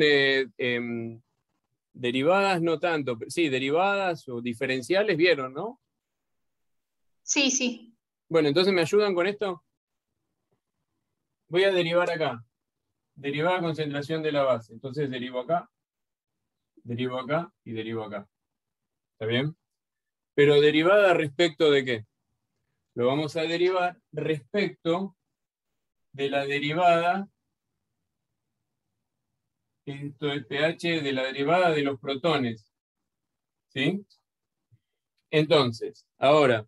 derivadas? No tanto. Sí, derivadas o diferenciales, ¿vieron, no? Sí, sí. Bueno, entonces ¿me ayudan con esto? Voy a derivar acá. Derivar concentración de la base. Entonces derivo acá y derivo acá. ¿Está bien? Pero derivada respecto de qué? Lo vamos a derivar respecto de la derivada, esto es pH, de la derivada de los protones. ¿Sí? Entonces, ahora,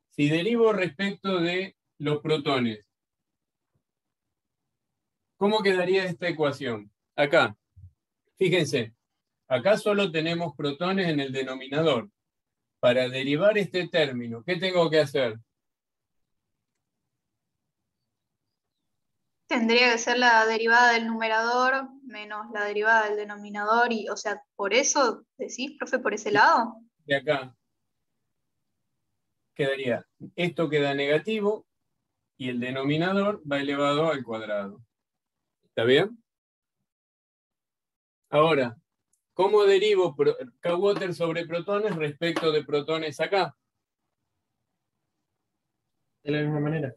si derivo respecto de los protones, ¿cómo quedaría esta ecuación? Acá, fíjense, acá solo tenemos protones en el denominador. Para derivar este término, ¿qué tengo que hacer? Tendría que ser la derivada del numerador menos la derivada del denominador y, o sea, ¿por eso decís, profe, por ese lado? De acá quedaría, esto queda negativo y el denominador va elevado al cuadrado. ¿Está bien? Ahora, ¿cómo derivo K-water sobre protones respecto de protones acá? De la misma manera.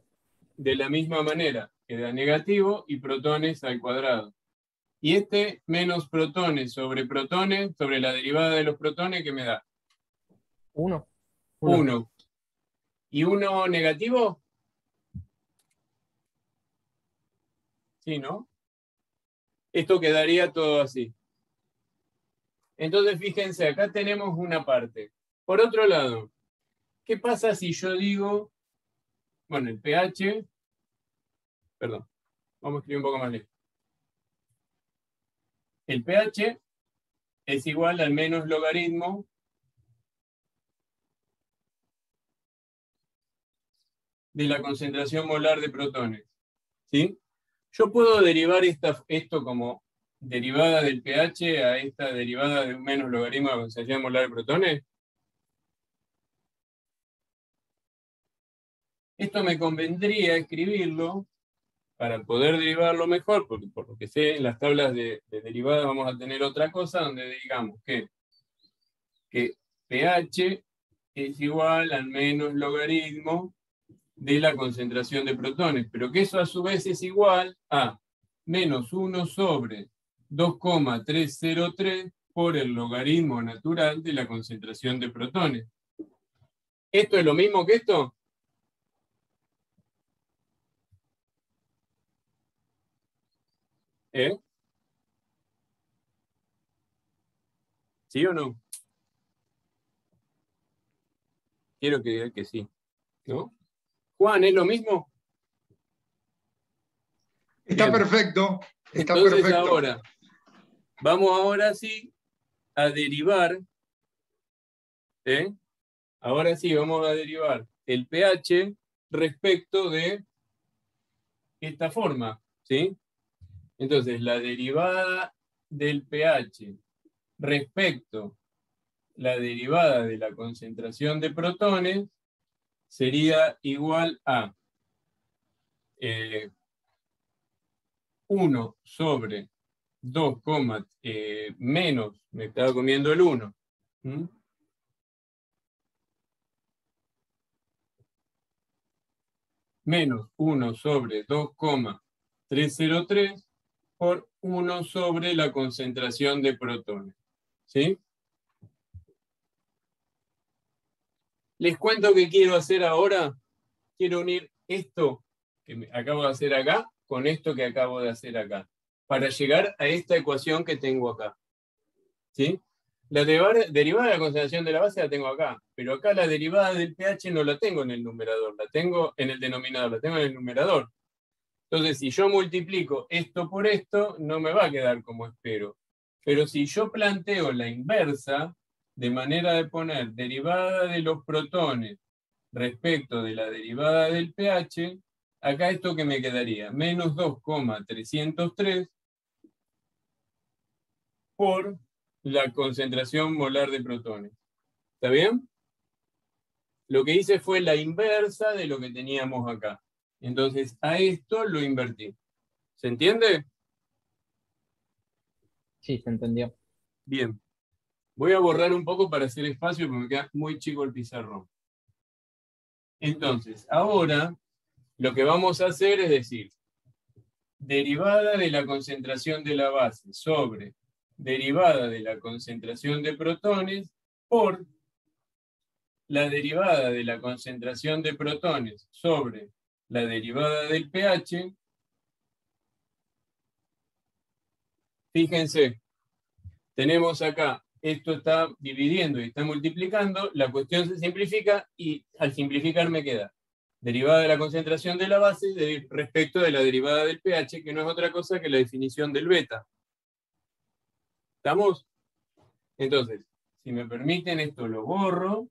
De la misma manera, queda negativo y protones al cuadrado. Y este menos protones, sobre la derivada de los protones, ¿qué me da? 1. 1. ¿Y 1 negativo? Sí, ¿no? Esto quedaría todo así. Entonces, fíjense, acá tenemos una parte. Por otro lado, ¿qué pasa si yo digo, bueno, el pH, perdón, vamos a escribir un poco más lejos. El pH es igual al menos logaritmo de la concentración molar de protones. ¿Sí? Yo puedo derivar esto como derivada del pH a esta derivada de un menos logaritmo de la concentración molar de protones. Esto me convendría escribirlo para poder derivarlo mejor, porque por lo que sé, en las tablas de derivada vamos a tener otra cosa donde digamos que pH es igual al menos logaritmo de la concentración de protones, pero que eso a su vez es igual a menos 1 sobre 2,303 por el logaritmo natural de la concentración de protones. ¿Esto es lo mismo que esto? ¿Eh? ¿Sí o no? Quiero que diga que sí, ¿no? Juan, ¿es lo mismo? Está Bien. perfecto. Está Entonces perfecto. ahora, vamos ahora sí a derivar, ¿eh? Ahora sí vamos a derivar el pH respecto de esta forma, ¿sí? Entonces, la derivada del pH respecto la derivada de la concentración de protones sería igual a 1 sobre 2, menos, me estaba comiendo el 1. ¿Mm? Menos 1 sobre 2,303 por 1 sobre la concentración de protones. ¿Sí? Les cuento que quiero hacer ahora. Quiero unir esto que acabo de hacer acá con esto que acabo de hacer acá, para llegar a esta ecuación que tengo acá. ¿Sí? La derivada de la concentración de la base la tengo acá, pero acá la derivada del pH no la tengo en el numerador, la tengo en el denominador, la tengo en el numerador. Entonces, si yo multiplico esto por esto, no me va a quedar como espero. Pero si yo planteo la inversa, de manera de poner derivada de los protones respecto de la derivada del pH, acá esto que me quedaría, menos 2,303 por la concentración molar de protones. ¿Está bien? Lo que hice fue la inversa de lo que teníamos acá. Entonces, a esto lo invertí. ¿Se entiende? Sí, se entendió. Bien. Voy a borrar un poco para hacer espacio porque me queda muy chico el pizarrón. Entonces, ahora lo que vamos a hacer es decir, derivada de la concentración de la base sobre derivada de la concentración de protones por la derivada de la concentración de protones sobre la derivada del pH. Fíjense, tenemos acá, esto está dividiendo y está multiplicando, la cuestión se simplifica y al simplificar me queda derivada de la concentración de la base respecto de la derivada del pH, que no es otra cosa que la definición del beta. ¿Estamos? Entonces, si me permiten, esto lo borro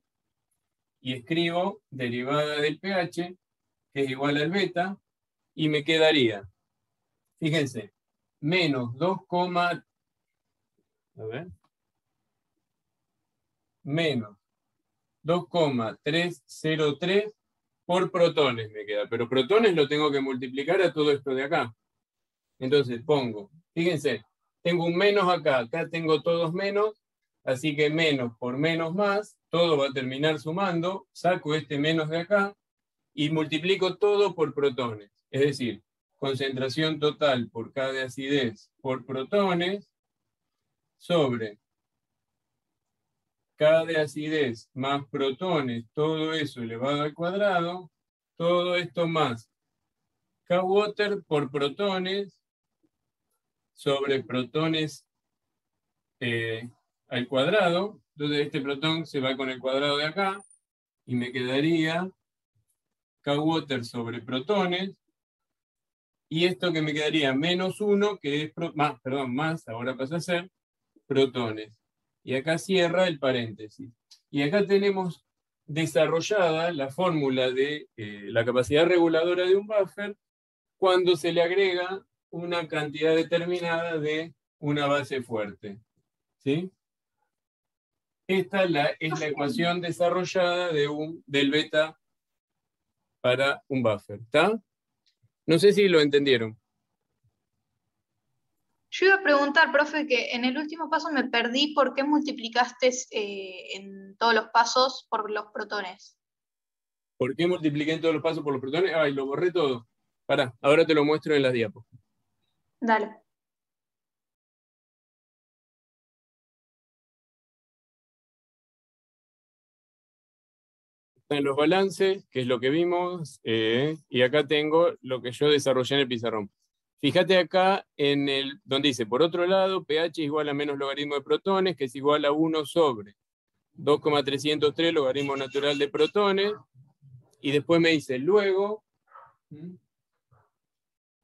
y escribo derivada del pH, que es igual al beta, y me quedaría, fíjense, menos 2,303 por protones me queda, pero protones lo tengo que multiplicar a todo esto de acá. Entonces pongo, fíjense, tengo un menos acá, acá tengo todos menos, así que menos por menos más, todo va a terminar sumando, saco este menos de acá y multiplico todo por protones. Es decir, concentración total por K de acidez por protones sobre K de acidez más protones, todo eso elevado al cuadrado, todo esto más K water por protones sobre protones al cuadrado. Entonces este protón se va con el cuadrado de acá y me quedaría K water sobre protones. Y esto que me quedaría menos 1, que es más, ahora pasa a ser protones. Y acá cierra el paréntesis. Y acá tenemos desarrollada la fórmula de la capacidad reguladora de un buffer cuando se le agrega una cantidad determinada de una base fuerte. ¿Sí? Esta es la ecuación desarrollada del beta para un buffer. ¿Está? No sé si lo entendieron. Yo iba a preguntar, profe, que en el último paso me perdí por qué multiplicaste en todos los pasos por los protones. ¿Por qué multipliqué en todos los pasos por los protones? Ay, lo borré todo. Pará, ahora te lo muestro en las diapos. Dale. En los balances, que es lo que vimos, y acá tengo lo que yo desarrollé en el pizarrón. Fíjate acá donde dice, por otro lado, pH es igual a menos logaritmo de protones, que es igual a 1 sobre 2,303 logaritmo natural de protones, y después me dice, luego,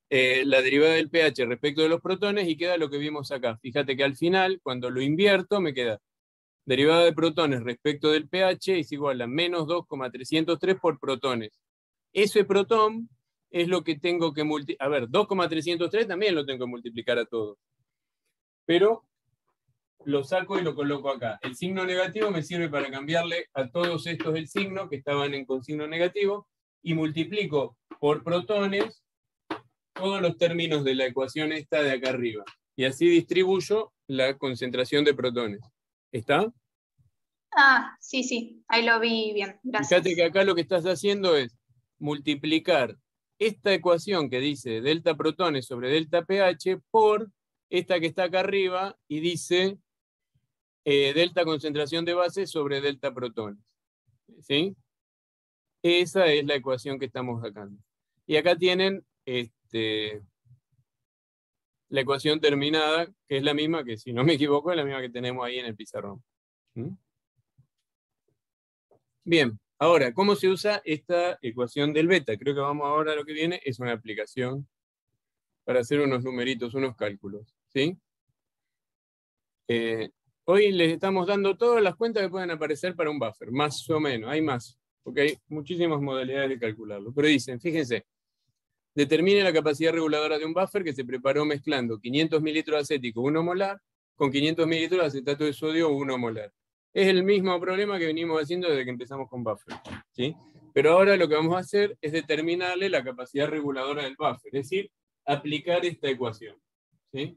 la derivada del pH respecto de los protones, y queda lo que vimos acá. Fíjate que al final, cuando lo invierto, me queda derivada de protones respecto del pH es igual a menos 2,303 por protones. Ese protón es lo que tengo que multiplicar. A ver, 2,303 también lo tengo que multiplicar a todos. Pero lo saco y lo coloco acá. El signo negativo me sirve para cambiarle a todos estos el signo que estaban con signo negativo y multiplico por protones todos los términos de la ecuación esta de acá arriba. Y así distribuyo la concentración de protones. ¿Está? Ah, sí, ahí lo vi bien, gracias. Fíjate que acá lo que estás haciendo es multiplicar esta ecuación que dice delta protones sobre delta pH por esta que está acá arriba y dice delta concentración de base sobre delta protones. ¿Sí? Esa es la ecuación que estamos sacando. Y acá tienen la ecuación terminada, que es la misma que, si no me equivoco, es la misma que tenemos ahí en el pizarrón. ¿Mm? Bien, ahora, ¿cómo se usa esta ecuación del beta? Creo que vamos ahora a lo que viene, es una aplicación para hacer unos numeritos, unos cálculos. ¿Sí? Hoy les estamos dando todas las cuentas que pueden aparecer para un buffer, más o menos, hay más, porque hay muchísimas modalidades de calcularlo. Pero dicen, fíjense, determine la capacidad reguladora de un buffer que se preparó mezclando 500 mililitros de acético 1 molar con 500 mililitros de acetato de sodio 1 molar. Es el mismo problema que venimos haciendo desde que empezamos con buffer, ¿sí? Pero ahora lo que vamos a hacer es determinarle la capacidad reguladora del buffer, es decir, aplicar esta ecuación, ¿sí?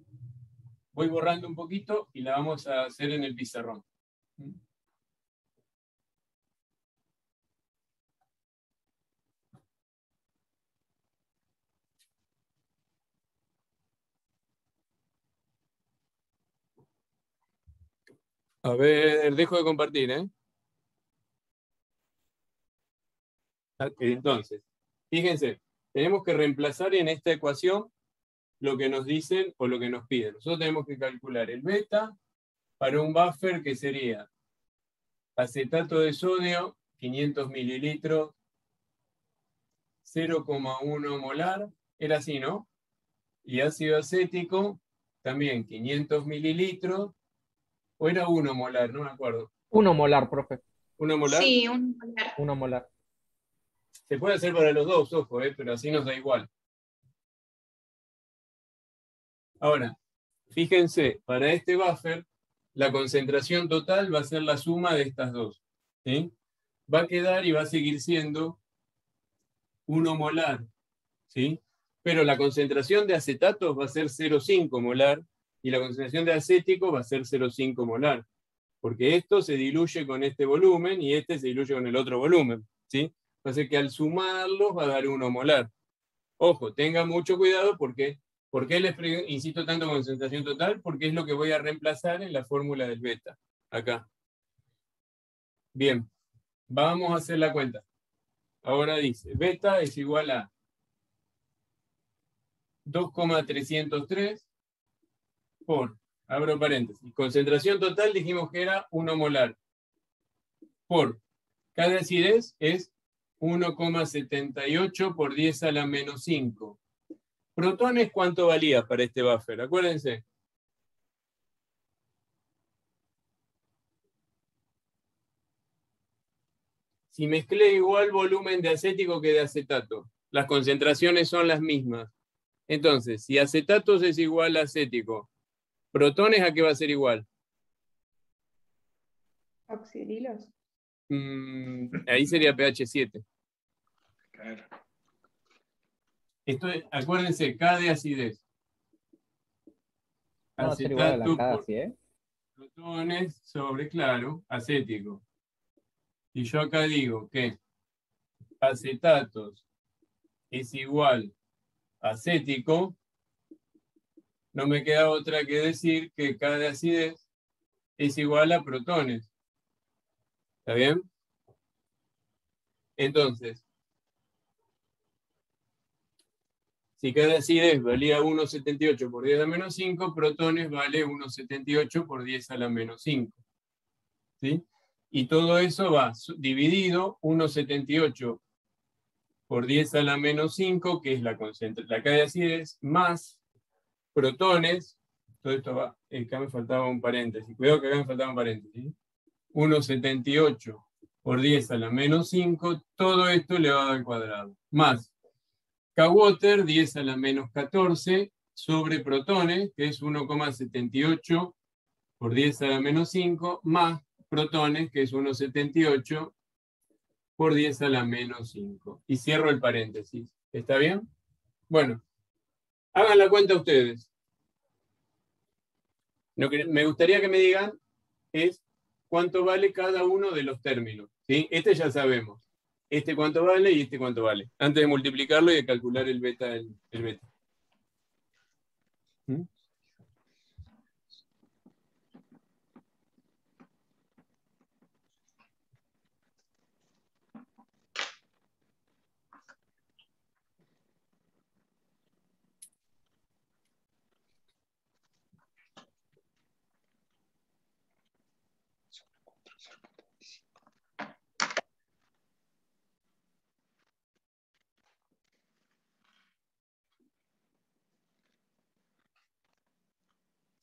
Voy borrando un poquito y la vamos a hacer en el pizarrón. A ver, dejo de compartir, ¿eh? Entonces, fíjense, tenemos que reemplazar en esta ecuación lo que nos dicen o lo que nos piden. Nosotros tenemos que calcular el beta para un buffer que sería acetato de sodio, 500 mililitros, 0,1 molar, era así, ¿no? Y ácido acético, también 500 mililitros, o era 1 molar, no me acuerdo. 1 molar, profe. ¿1 molar? Sí, un molar. 1 molar. Se puede hacer para los dos, ojo, pero así nos da igual. Ahora, fíjense, para este buffer, la concentración total va a ser la suma de estas dos, ¿sí? Va a quedar y va a seguir siendo 1 molar, ¿sí? Pero la concentración de acetatos va a ser 0,5 molar y la concentración de acético va a ser 0,5 molar, porque esto se diluye con este volumen y este se diluye con el otro volumen, ¿sí? Va a ser que al sumarlos va a dar 1 molar. Ojo, tengan mucho cuidado porque ¿por qué les insisto tanto en concentración total? Porque es lo que voy a reemplazar en la fórmula del beta, acá. Bien, vamos a hacer la cuenta. Ahora dice, beta es igual a 2,303 por, abro paréntesis, concentración total dijimos que era 1 molar, por cada acidez es 1,78 por 10 a la menos 5. Protones, ¿cuánto valía para este buffer? Acuérdense. Si mezclé igual volumen de acético que de acetato, las concentraciones son las mismas. Entonces, si acetatos es igual a acético, protones, ¿a qué va a ser igual? Oxidrilos. Ahí sería pH 7. Claro. Esto es, acuérdense, K de acidez. No va a ser igual a la Acetato cada por así, ¿eh? protones sobre, claro, acético. Y yo acá digo que acetatos es igual a acético, no me queda otra que decir que K de acidez es igual a protones. ¿Está bien? Entonces, si K de acidez valía 1,78 por 10 a la menos 5, protones vale 1,78 por 10 a la menos 5. ¿Sí? Y todo eso va dividido 1,78 por 10 a la menos 5, que es la K de acidez, más protones. Todo esto va, acá me faltaba un paréntesis. Cuidado que acá me faltaba un paréntesis. 1,78 por 10 a la menos 5, todo esto elevado al cuadrado. Más K-water, 10 a la menos 14, sobre protones, que es 1,78 por 10 a la menos 5, más protones, que es 1,78 por 10 a la menos 5. Y cierro el paréntesis. ¿Está bien? Bueno, hagan la cuenta ustedes. Lo que me gustaría que me digan es cuánto vale cada uno de los términos, ¿sí? Este ya sabemos. Este cuánto vale y este cuánto vale. Antes de multiplicarlo y de calcular el beta. El beta. ¿Mm?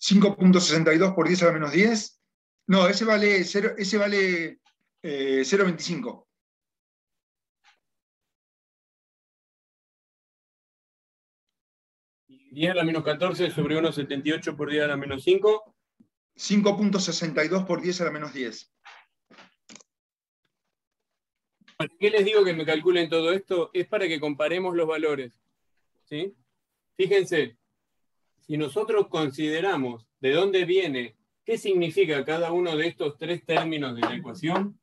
¿5.62 por 10 a la menos 10? No, ese vale 0,25. 10 a la menos 14 sobre 1,78 por 10 a la menos 5. 5.62 por 10 a la menos 10. ¿Para qué les digo que me calculen todo esto? Es para que comparemos los valores, ¿sí? Fíjense, si nosotros consideramos de dónde viene, qué significa cada uno de estos tres términos de la ecuación,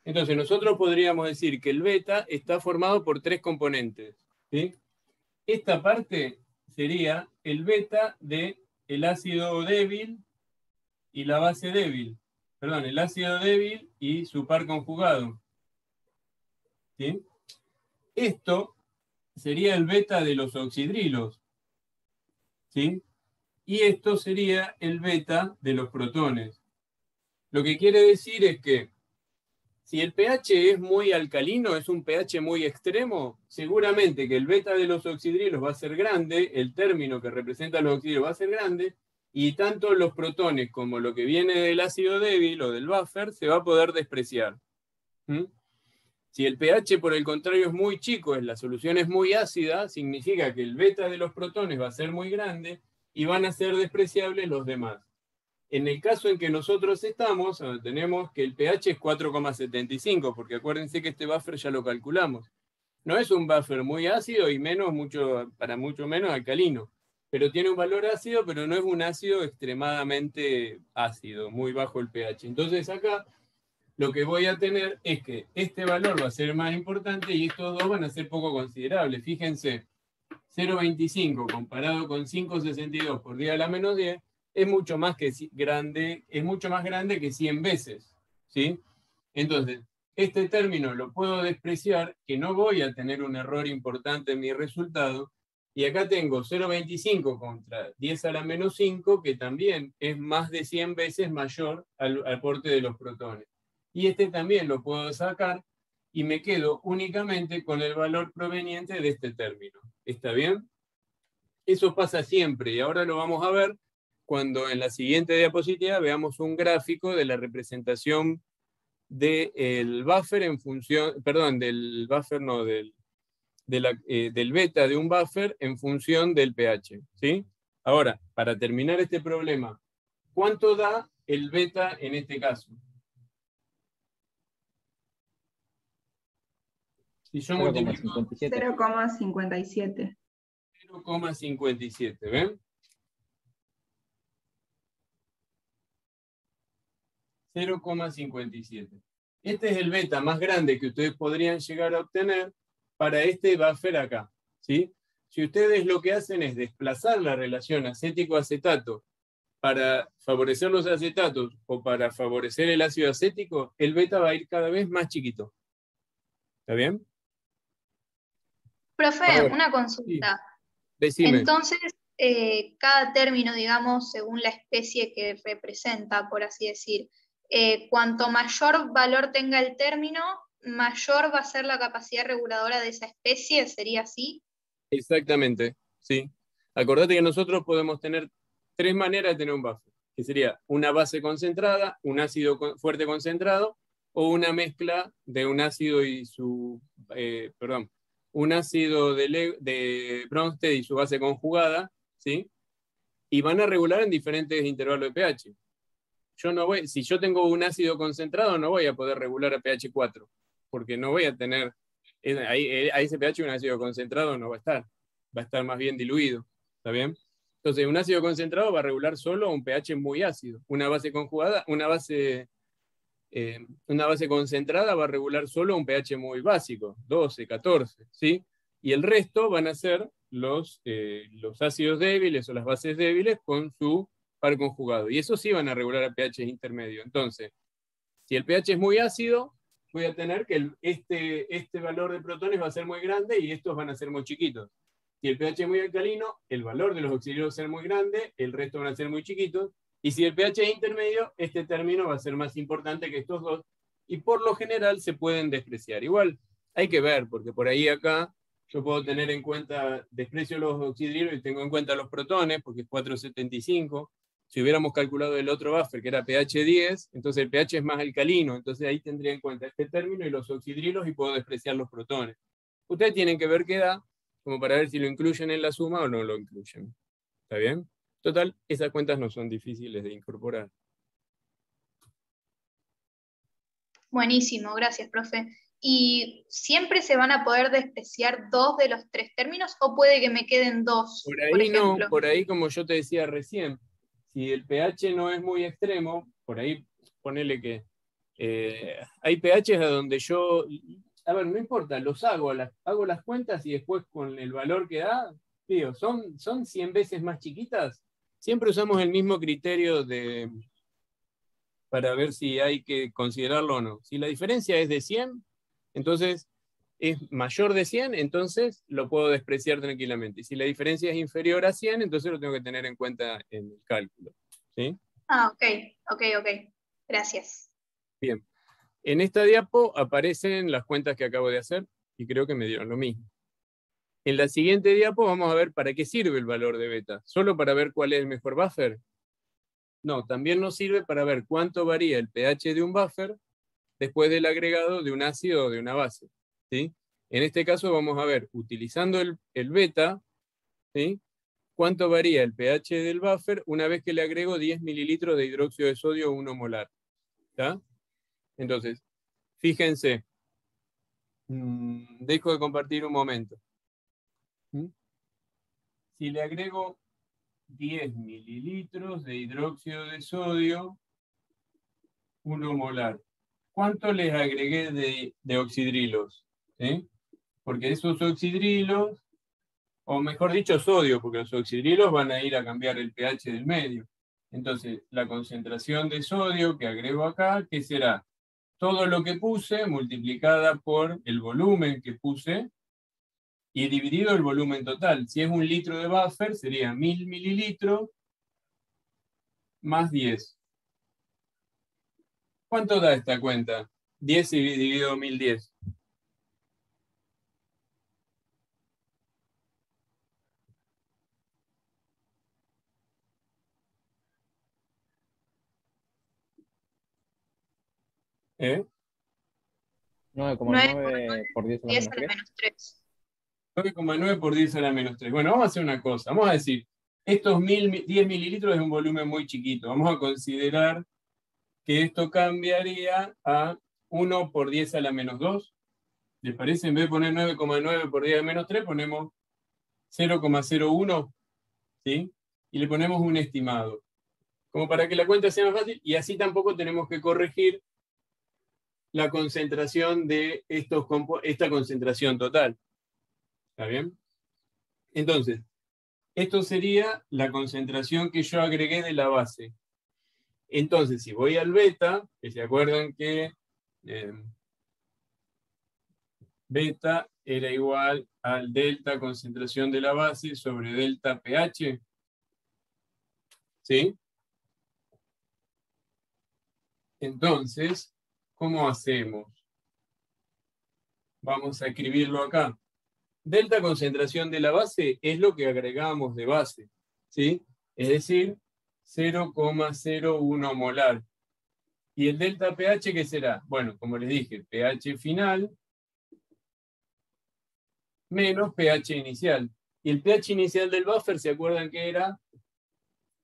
entonces nosotros podríamos decir que el beta está formado por tres componentes, ¿sí? Esta parte sería el beta del ácido débil y la base débil. Perdón, el ácido débil y su par conjugado. ¿Sí? Esto sería el beta de los oxidrilos. ¿Sí? Y esto sería el beta de los protones. Lo que quiere decir es que si el pH es muy alcalino, es un pH muy extremo, seguramente que el beta de los oxidrilos va a ser grande, el término que representa los oxidrilos va a ser grande, y tanto los protones como lo que viene del ácido débil o del buffer se va a poder despreciar. ¿Mm? Si el pH, por el contrario, es muy chico, la solución es muy ácida, significa que el beta de los protones va a ser muy grande y van a ser despreciables los demás. En el caso en que nosotros estamos, tenemos que el pH es 4,75, porque acuérdense que este buffer ya lo calculamos. No es un buffer muy ácido y para mucho menos alcalino, pero tiene un valor ácido, pero no es un ácido extremadamente ácido, muy bajo el pH. Entonces acá lo que voy a tener es que este valor va a ser más importante y estos dos van a ser poco considerables. Fíjense, 0,25 comparado con 5,62 por 10 a la menos 10 es mucho más grande que 100 veces, ¿sí? Entonces, este término lo puedo despreciar, que no voy a tener un error importante en mi resultado, y acá tengo 0,25 contra 10 a la menos 5, que también es más de 100 veces mayor al aporte de los protones. Y este también lo puedo sacar y me quedo únicamente con el valor proveniente de este término. ¿Está bien? Eso pasa siempre y ahora lo vamos a ver cuando en la siguiente diapositiva veamos un gráfico de la representación del buffer en función, perdón, del buffer no, del beta de un buffer en función del pH, ¿sí? Ahora, para terminar este problema, ¿cuánto da el beta en este caso? Si yo multiplico 0,57. 0,57, ¿ven? 0,57. Este es el beta más grande que ustedes podrían llegar a obtener para este buffer acá, ¿sí? Si ustedes lo que hacen es desplazar la relación acético-acetato para favorecer los acetatos o para favorecer el ácido acético, el beta va a ir cada vez más chiquito. ¿Está bien? Profe, Ahora, una consulta. Sí. Decime. Entonces, cada término, digamos, según la especie que representa, por así decir, cuanto mayor valor tenga el término, mayor va a ser la capacidad reguladora de esa especie, ¿sería así? Exactamente, sí. Acordate que nosotros podemos tener tres maneras de tener un buffer, que sería una base concentrada, un ácido fuerte concentrado, o una mezcla de un ácido y su, un ácido de Bronsted y su base conjugada, ¿sí? Y van a regular en diferentes intervalos de pH. Si yo tengo un ácido concentrado, no voy a poder regular a pH 4, porque no voy a tener, a ese pH un ácido concentrado no va a estar más bien diluido, ¿está bien? Entonces, un ácido concentrado va a regular solo un pH muy ácido. Una base conjugada, una base concentrada va a regular solo un pH muy básico, 12, 14, ¿sí? Y el resto van a ser los ácidos débiles o las bases débiles con su par conjugado. Y eso sí van a regular a pH intermedio. Entonces, si el pH es muy ácido, voy a tener que este valor de protones va a ser muy grande y estos van a ser muy chiquitos. Si el pH es muy alcalino, el valor de los oxidrilos va a ser muy grande, el resto van a ser muy chiquitos. Y si el pH es intermedio, este término va a ser más importante que estos dos. Y por lo general se pueden despreciar. Igual hay que ver, porque por ahí acá yo puedo tener en cuenta, desprecio los oxidrilos y tengo en cuenta los protones, porque es 4,75. Si hubiéramos calculado el otro buffer, que era pH 10, entonces el pH es más alcalino. Entonces ahí tendría en cuenta este término y los oxidrilos y puedo despreciar los protones. Ustedes tienen que ver qué da como para ver si lo incluyen en la suma o no lo incluyen. ¿Está bien? Total, esas cuentas no son difíciles de incorporar. Buenísimo, gracias, profe. ¿Y siempre se van a poder despreciar 2 de los 3 términos o puede que me queden 2, Por por ahí no, ejemplo? por ahí como yo te decía recién, si el pH no es muy extremo, por ahí ponele que hay pHs a donde yo, a ver, no importa, hago las cuentas y después con el valor que da, digo, son 100 veces más chiquitas. Siempre usamos el mismo criterio para ver si hay que considerarlo o no. Si la diferencia es de 100, entonces es mayor de 100, entonces lo puedo despreciar tranquilamente. Y si la diferencia es inferior a 100, entonces lo tengo que tener en cuenta en el cálculo. ¿Sí? Ah, ok. Gracias. Bien. En esta diapo aparecen las cuentas que acabo de hacer y creo que me dieron lo mismo. En la siguiente diapo vamos a ver para qué sirve el valor de beta. ¿Solo para ver cuál es el mejor buffer? No, también nos sirve para ver cuánto varía el pH de un buffer después del agregado de un ácido o de una base. ¿Sí? En este caso vamos a ver, utilizando el beta, ¿sí? Cuánto varía el pH del buffer una vez que le agrego 10 mililitros de hidróxido de sodio 1 molar. ¿Está? Entonces, fíjense, dejo de compartir un momento. Si le agrego 10 mililitros de hidróxido de sodio 1 molar, ¿cuánto les agregué de oxidrilos? ¿Sí? Porque esos oxidrilos, o mejor dicho sodio, porque los oxidrilos van a ir a cambiar el pH del medio. Entonces, la concentración de sodio que agrego acá, ¿qué será? Todo lo que puse multiplicada por el volumen que puse y dividido el volumen total. Si es 1 litro de buffer, sería 1000 mililitros más 10. ¿Cuánto da esta cuenta? 10 dividido 1010. ¿Eh? 9,9 por 10 a la 10 menos a la 3. menos 3. 9,9 por 10 a la menos 3. Bueno, vamos a hacer una cosa. Vamos a decir, estos 10 mililitros es un volumen muy chiquito. Vamos a considerar que esto cambiaría a 1 por 10 a la menos 2. ¿Les parece? En vez de poner 9,9 por 10 a la menos 3, ponemos 0,01, ¿sí? Y le ponemos un estimado. Como para que la cuenta sea más fácil, y así tampoco tenemos que corregir la concentración de esta concentración total. ¿Está bien? Entonces, esto sería la concentración que yo agregué de la base. Entonces, si voy al beta, que se acuerdan que beta era igual al delta concentración de la base sobre delta pH. ¿Sí? Entonces, ¿cómo hacemos? Vamos a escribirlo acá. Delta concentración de la base es lo que agregamos de base, ¿sí? Es decir, 0,01 molar. ¿Y el delta pH qué será? Bueno, como les dije, pH final menos pH inicial. Y el pH inicial del buffer, ¿se acuerdan que era?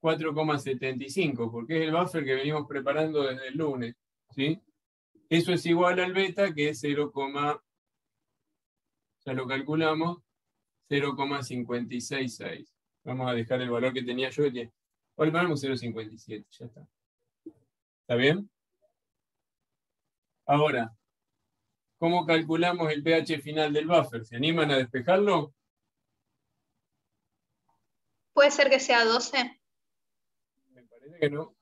4,75, porque es el buffer que venimos preparando desde el lunes, ¿sí? Eso es igual al beta, que es 0, ya lo calculamos, 0,566. Vamos a dejar el valor que tenía yo, que hoy ponemos 0,57, ya está. ¿Está bien? Ahora, ¿cómo calculamos el pH final del buffer? ¿Se animan a despejarlo? ¿Puede ser que sea 12? Me parece que no.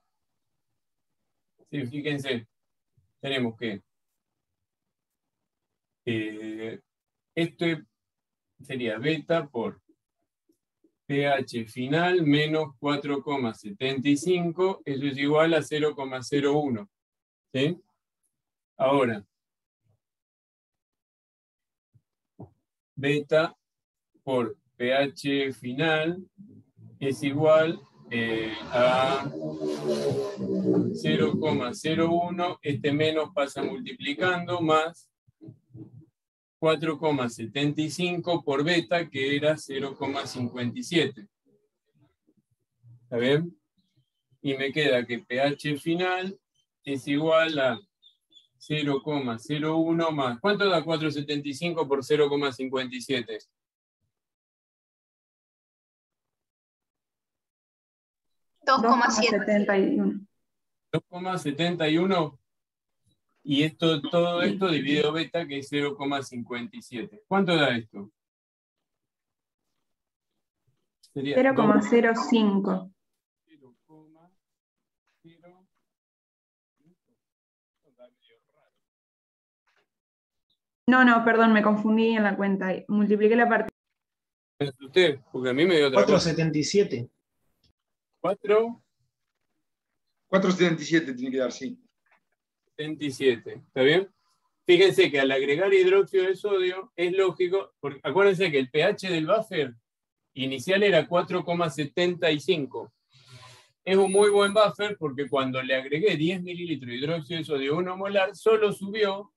Sí, fíjense, tenemos que este sería beta por pH final menos 4,75, eso es igual a 0,01. ¿Sí? Ahora, beta por pH final es igual a 0,01, este menos pasa multiplicando, más 4,75 por beta, que era 0,57. ¿Está bien? Y me queda que pH final es igual a 0,01 más. ¿Cuánto da 4,75 por 0,57? 2,71. 2,71. Y todo esto dividido beta, que es 0,57. ¿Cuánto da esto? Sería 0,05. 0,0. No, perdón, me confundí en la cuenta. Multipliqué la parte. ¿Es usted? Porque a mí me dio otra cosa. 4,77. 4,77. 4,77 tiene que dar, sí. ¿Está bien? Fíjense que al agregar hidróxido de sodio es lógico, porque acuérdense que el pH del buffer inicial era 4,75. Es un muy buen buffer porque cuando le agregué 10 mililitros de hidróxido de sodio 1 molar, solo subió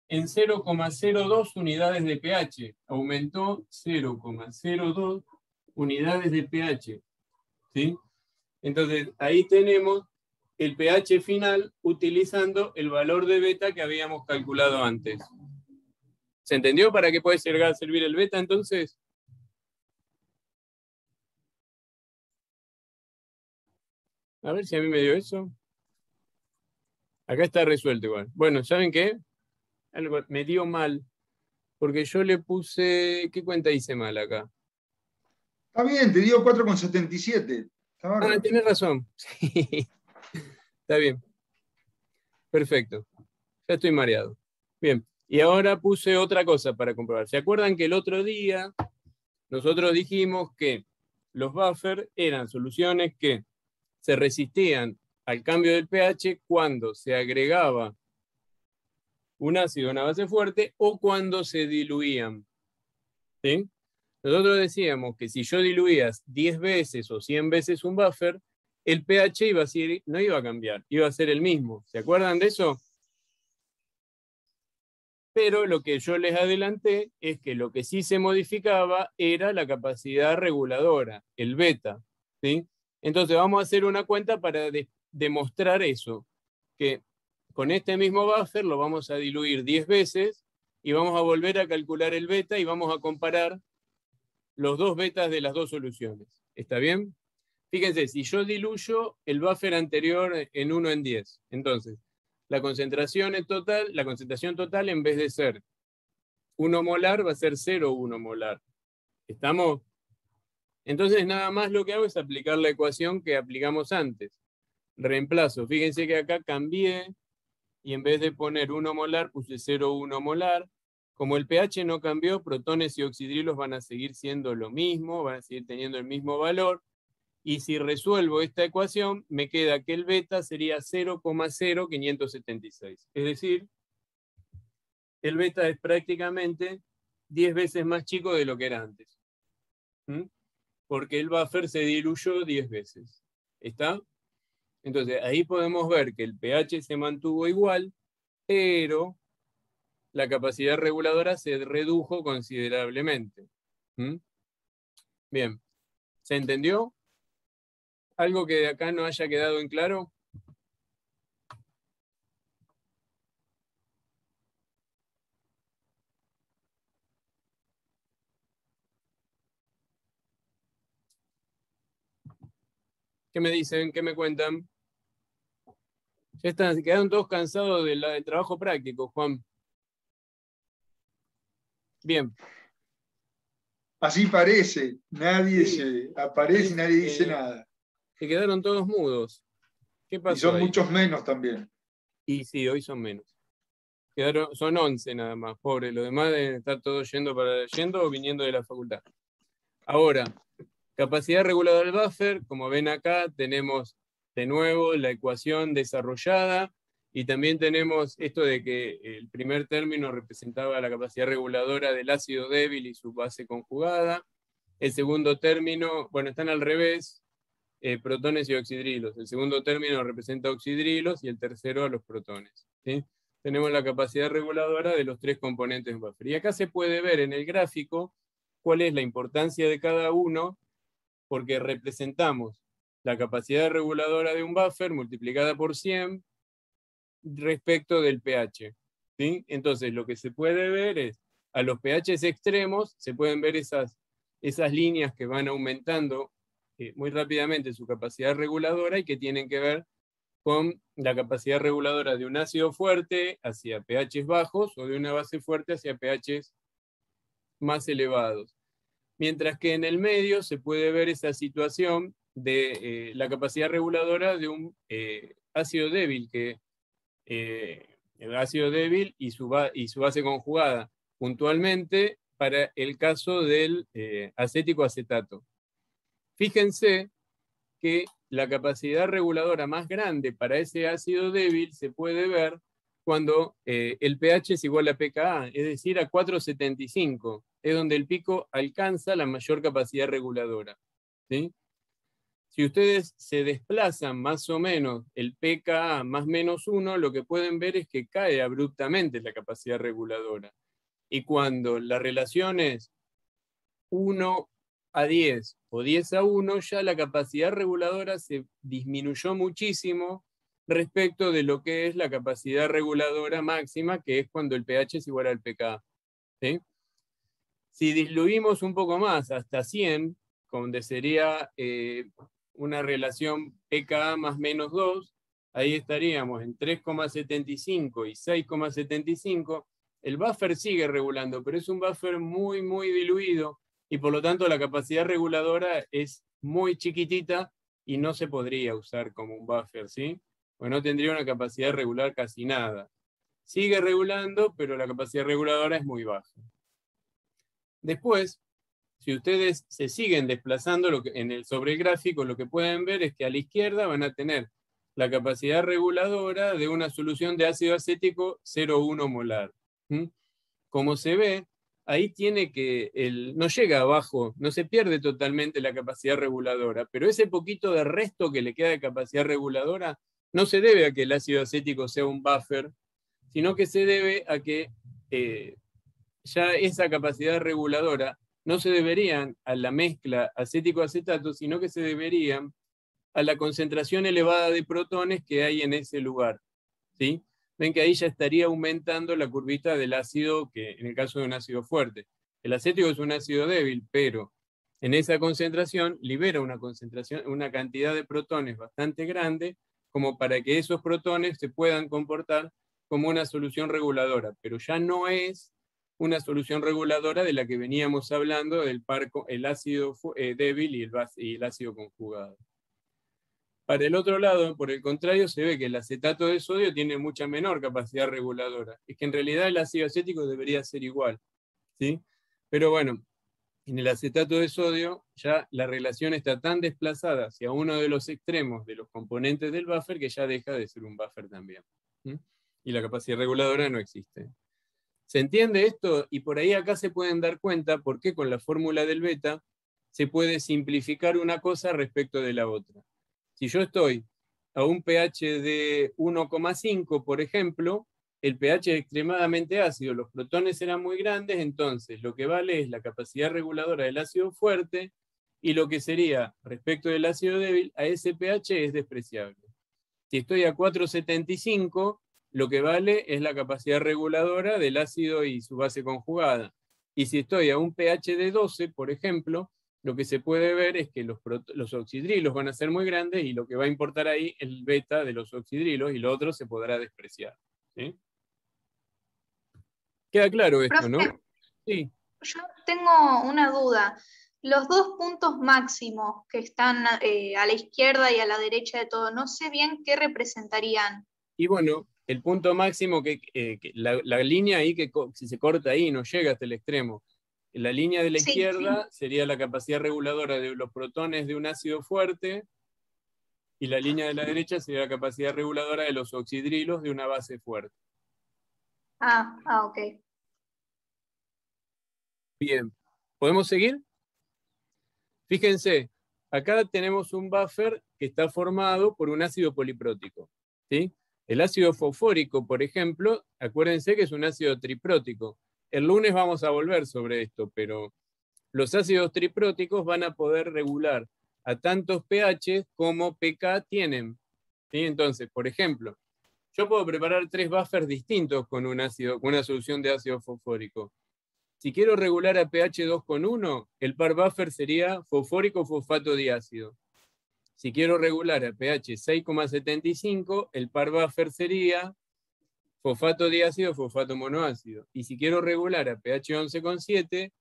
en 0,02 unidades de pH. Aumentó 0,02 unidades de pH. ¿Sí? Entonces, ahí tenemos el pH final utilizando el valor de beta que habíamos calculado antes. ¿Se entendió para qué puede servir el beta entonces? A ver si a mí me dio eso. Acá está resuelto igual. Bueno, ¿saben qué? Algo me dio mal. Porque yo le puse... ¿Qué cuenta hice mal acá? Está bien, te dio 4,77. Está bárbaro. Ah, tenés razón. Sí. Está bien. Perfecto. Ya estoy mareado. Bien. Y ahora puse otra cosa para comprobar. ¿Se acuerdan que el otro día nosotros dijimos que los buffers eran soluciones que se resistían al cambio del pH cuando se agregaba un ácido a una base fuerte o cuando se diluían? ¿Sí? Nosotros decíamos que si yo diluía 10 veces o 100 veces un buffer, el pH no iba a cambiar, iba a ser el mismo. ¿Se acuerdan de eso? Pero lo que yo les adelanté es que lo que sí se modificaba era la capacidad reguladora, el beta. ¿Sí? Entonces vamos a hacer una cuenta para demostrar eso, que con este mismo buffer lo vamos a diluir 10 veces y vamos a volver a calcular el beta y vamos a comparar los dos betas de las dos soluciones. ¿Está bien? Fíjense, si yo diluyo el buffer anterior en 1 en 10, entonces la concentración total en vez de ser 1 molar va a ser 0,1 molar. ¿Estamos? Entonces nada más lo que hago es aplicar la ecuación que aplicamos antes. Reemplazo. Fíjense que acá cambié y en vez de poner 1 molar puse 0,1 molar. Como el pH no cambió, protones y oxidrilos van a seguir siendo lo mismo, van a seguir teniendo el mismo valor. Y si resuelvo esta ecuación, me queda que el beta sería 0,0576. Es decir, el beta es prácticamente 10 veces más chico de lo que era antes. Porque el buffer se diluyó 10 veces. ¿Está? Entonces, ahí podemos ver que el pH se mantuvo igual, pero la capacidad reguladora se redujo considerablemente. Bien. ¿Se entendió? ¿Algo que de acá no haya quedado en claro? ¿Qué me dicen? ¿Qué me cuentan? Ya quedaron todos cansados del trabajo práctico, Juan. Bien. Así parece. Nadie se aparece y nadie dice nada. Se quedaron todos mudos. ¿Qué pasó? Y son ahí? muchos menos también. Y sí, hoy son menos. Son 11 nada más, pobre. Los demás deben estar todos yendo o viniendo de la facultad. Ahora, capacidad reguladora del buffer. Como ven acá, tenemos de nuevo la ecuación desarrollada. Y también tenemos esto de que el primer término representaba la capacidad reguladora del ácido débil y su base conjugada. El segundo término, bueno, están al revés, protones y oxidrilos. El segundo término representa oxidrilos y el tercero a los protones. ¿Sí? tenemos la capacidad reguladora de los 3 componentes de un buffer. Y acá se puede ver en el gráfico cuál es la importancia de cada uno, porque representamos la capacidad reguladora de un buffer multiplicada por 100 respecto del pH. ¿Sí? Entonces, lo que se puede ver es, a los pHs extremos, se pueden ver esas líneas que van aumentando muy rápidamente su capacidad reguladora y que tienen que ver con la capacidad reguladora de un ácido fuerte hacia pHs bajos o de una base fuerte hacia pHs más elevados. Mientras que en el medio se puede ver esa situación de la capacidad reguladora de un ácido débil, que el ácido débil y su base conjugada, puntualmente para el caso del acético acetato. Fíjense que la capacidad reguladora más grande para ese ácido débil se puede ver cuando el pH es igual a pKa, es decir, a 4,75. Es donde el pico alcanza la mayor capacidad reguladora. ¿Sí? Si ustedes se desplazan más o menos el pKa más menos 1, lo que pueden ver es que cae abruptamente la capacidad reguladora. Y cuando la relación es 1 a 10 o 10 a 1, ya la capacidad reguladora se disminuyó muchísimo respecto de lo que es la capacidad reguladora máxima, que es cuando el pH es igual al pKa. ¿Sí? Si diluimos un poco más hasta 100, donde sería una relación pKa más menos 2, ahí estaríamos en 3,75 y 6,75. El buffer sigue regulando, pero es un buffer muy, muy diluido y por lo tanto la capacidad reguladora es muy chiquitita y no se podría usar como un buffer, ¿sí? Pues no tendría una capacidad regular casi nada. Sigue regulando, pero la capacidad reguladora es muy baja. Después, si ustedes se siguen desplazando sobre el gráfico, lo que pueden ver es que a la izquierda van a tener la capacidad reguladora de una solución de ácido acético 0,1 molar. Como se ve, ahí tiene que, no llega abajo, no se pierde totalmente la capacidad reguladora, pero ese poquito de resto que le queda de capacidad reguladora no se debe a que el ácido acético sea un buffer, sino que se debe a que ya esa capacidad reguladora no se deberían a la mezcla acético-acetato, sino que se deberían a la concentración elevada de protones que hay en ese lugar. ¿Sí? Ven que ahí ya estaría aumentando la curvita del ácido, que en el caso de un ácido fuerte. El acético es un ácido débil, pero en esa concentración libera una cantidad de protones bastante grande, como para que esos protones se puedan comportar como una solución reguladora, pero ya no es una solución reguladora de la que veníamos hablando del el ácido débil y el ácido conjugado. Para el otro lado, por el contrario, se ve que el acetato de sodio tiene mucha menor capacidad reguladora. Es que en realidad el ácido acético debería ser igual, ¿sí? Pero bueno, en el acetato de sodio ya la relación está tan desplazada hacia uno de los extremos de los componentes del buffer que ya deja de ser un buffer también. Y la capacidad reguladora no existe. ¿Se entiende esto? Y por ahí acá se pueden dar cuenta por qué con la fórmula del beta se puede simplificar una cosa respecto de la otra. Si yo estoy a un pH de 1,5, por ejemplo, el pH es extremadamente ácido, los protones serán muy grandes, entonces lo que vale es la capacidad reguladora del ácido fuerte y lo que sería respecto del ácido débil a ese pH es despreciable. Si estoy a 4,75, lo que vale es la capacidad reguladora del ácido y su base conjugada. Y si estoy a un pH de 12, por ejemplo, lo que se puede ver es que los oxidrilos van a ser muy grandes y lo que va a importar ahí es el beta de los oxidrilos y lo otro se podrá despreciar. ¿Sí? Queda claro esto, Profe, ¿no? Sí. yo tengo una duda. Los dos puntos máximos que están a la izquierda y a la derecha de todo, no sé bien qué representarían. Y bueno, el punto máximo, la línea ahí que si se corta ahí no llega hasta el extremo. La línea de la izquierda sería la capacidad reguladora de los protones de un ácido fuerte y la línea de la derecha sería la capacidad reguladora de los oxidrilos de una base fuerte. Ok. Bien, ¿podemos seguir? Fíjense, acá tenemos un buffer que está formado por un ácido poliprótico, ¿sí? El ácido fosfórico, por ejemplo, acuérdense que es un ácido triprótico. El lunes vamos a volver sobre esto, pero los ácidos tripróticos van a poder regular a tantos pH como pK tienen. ¿Sí? Entonces, por ejemplo, yo puedo preparar 3 buffers distintos con una solución de ácido fosfórico. Si quiero regular a pH 2,1, el par buffer sería fosfórico-fosfato diácido. Si quiero regular a pH 6,75, el par buffer sería fosfato diácido, fosfato monoácido. Y si quiero regular a pH 11,7,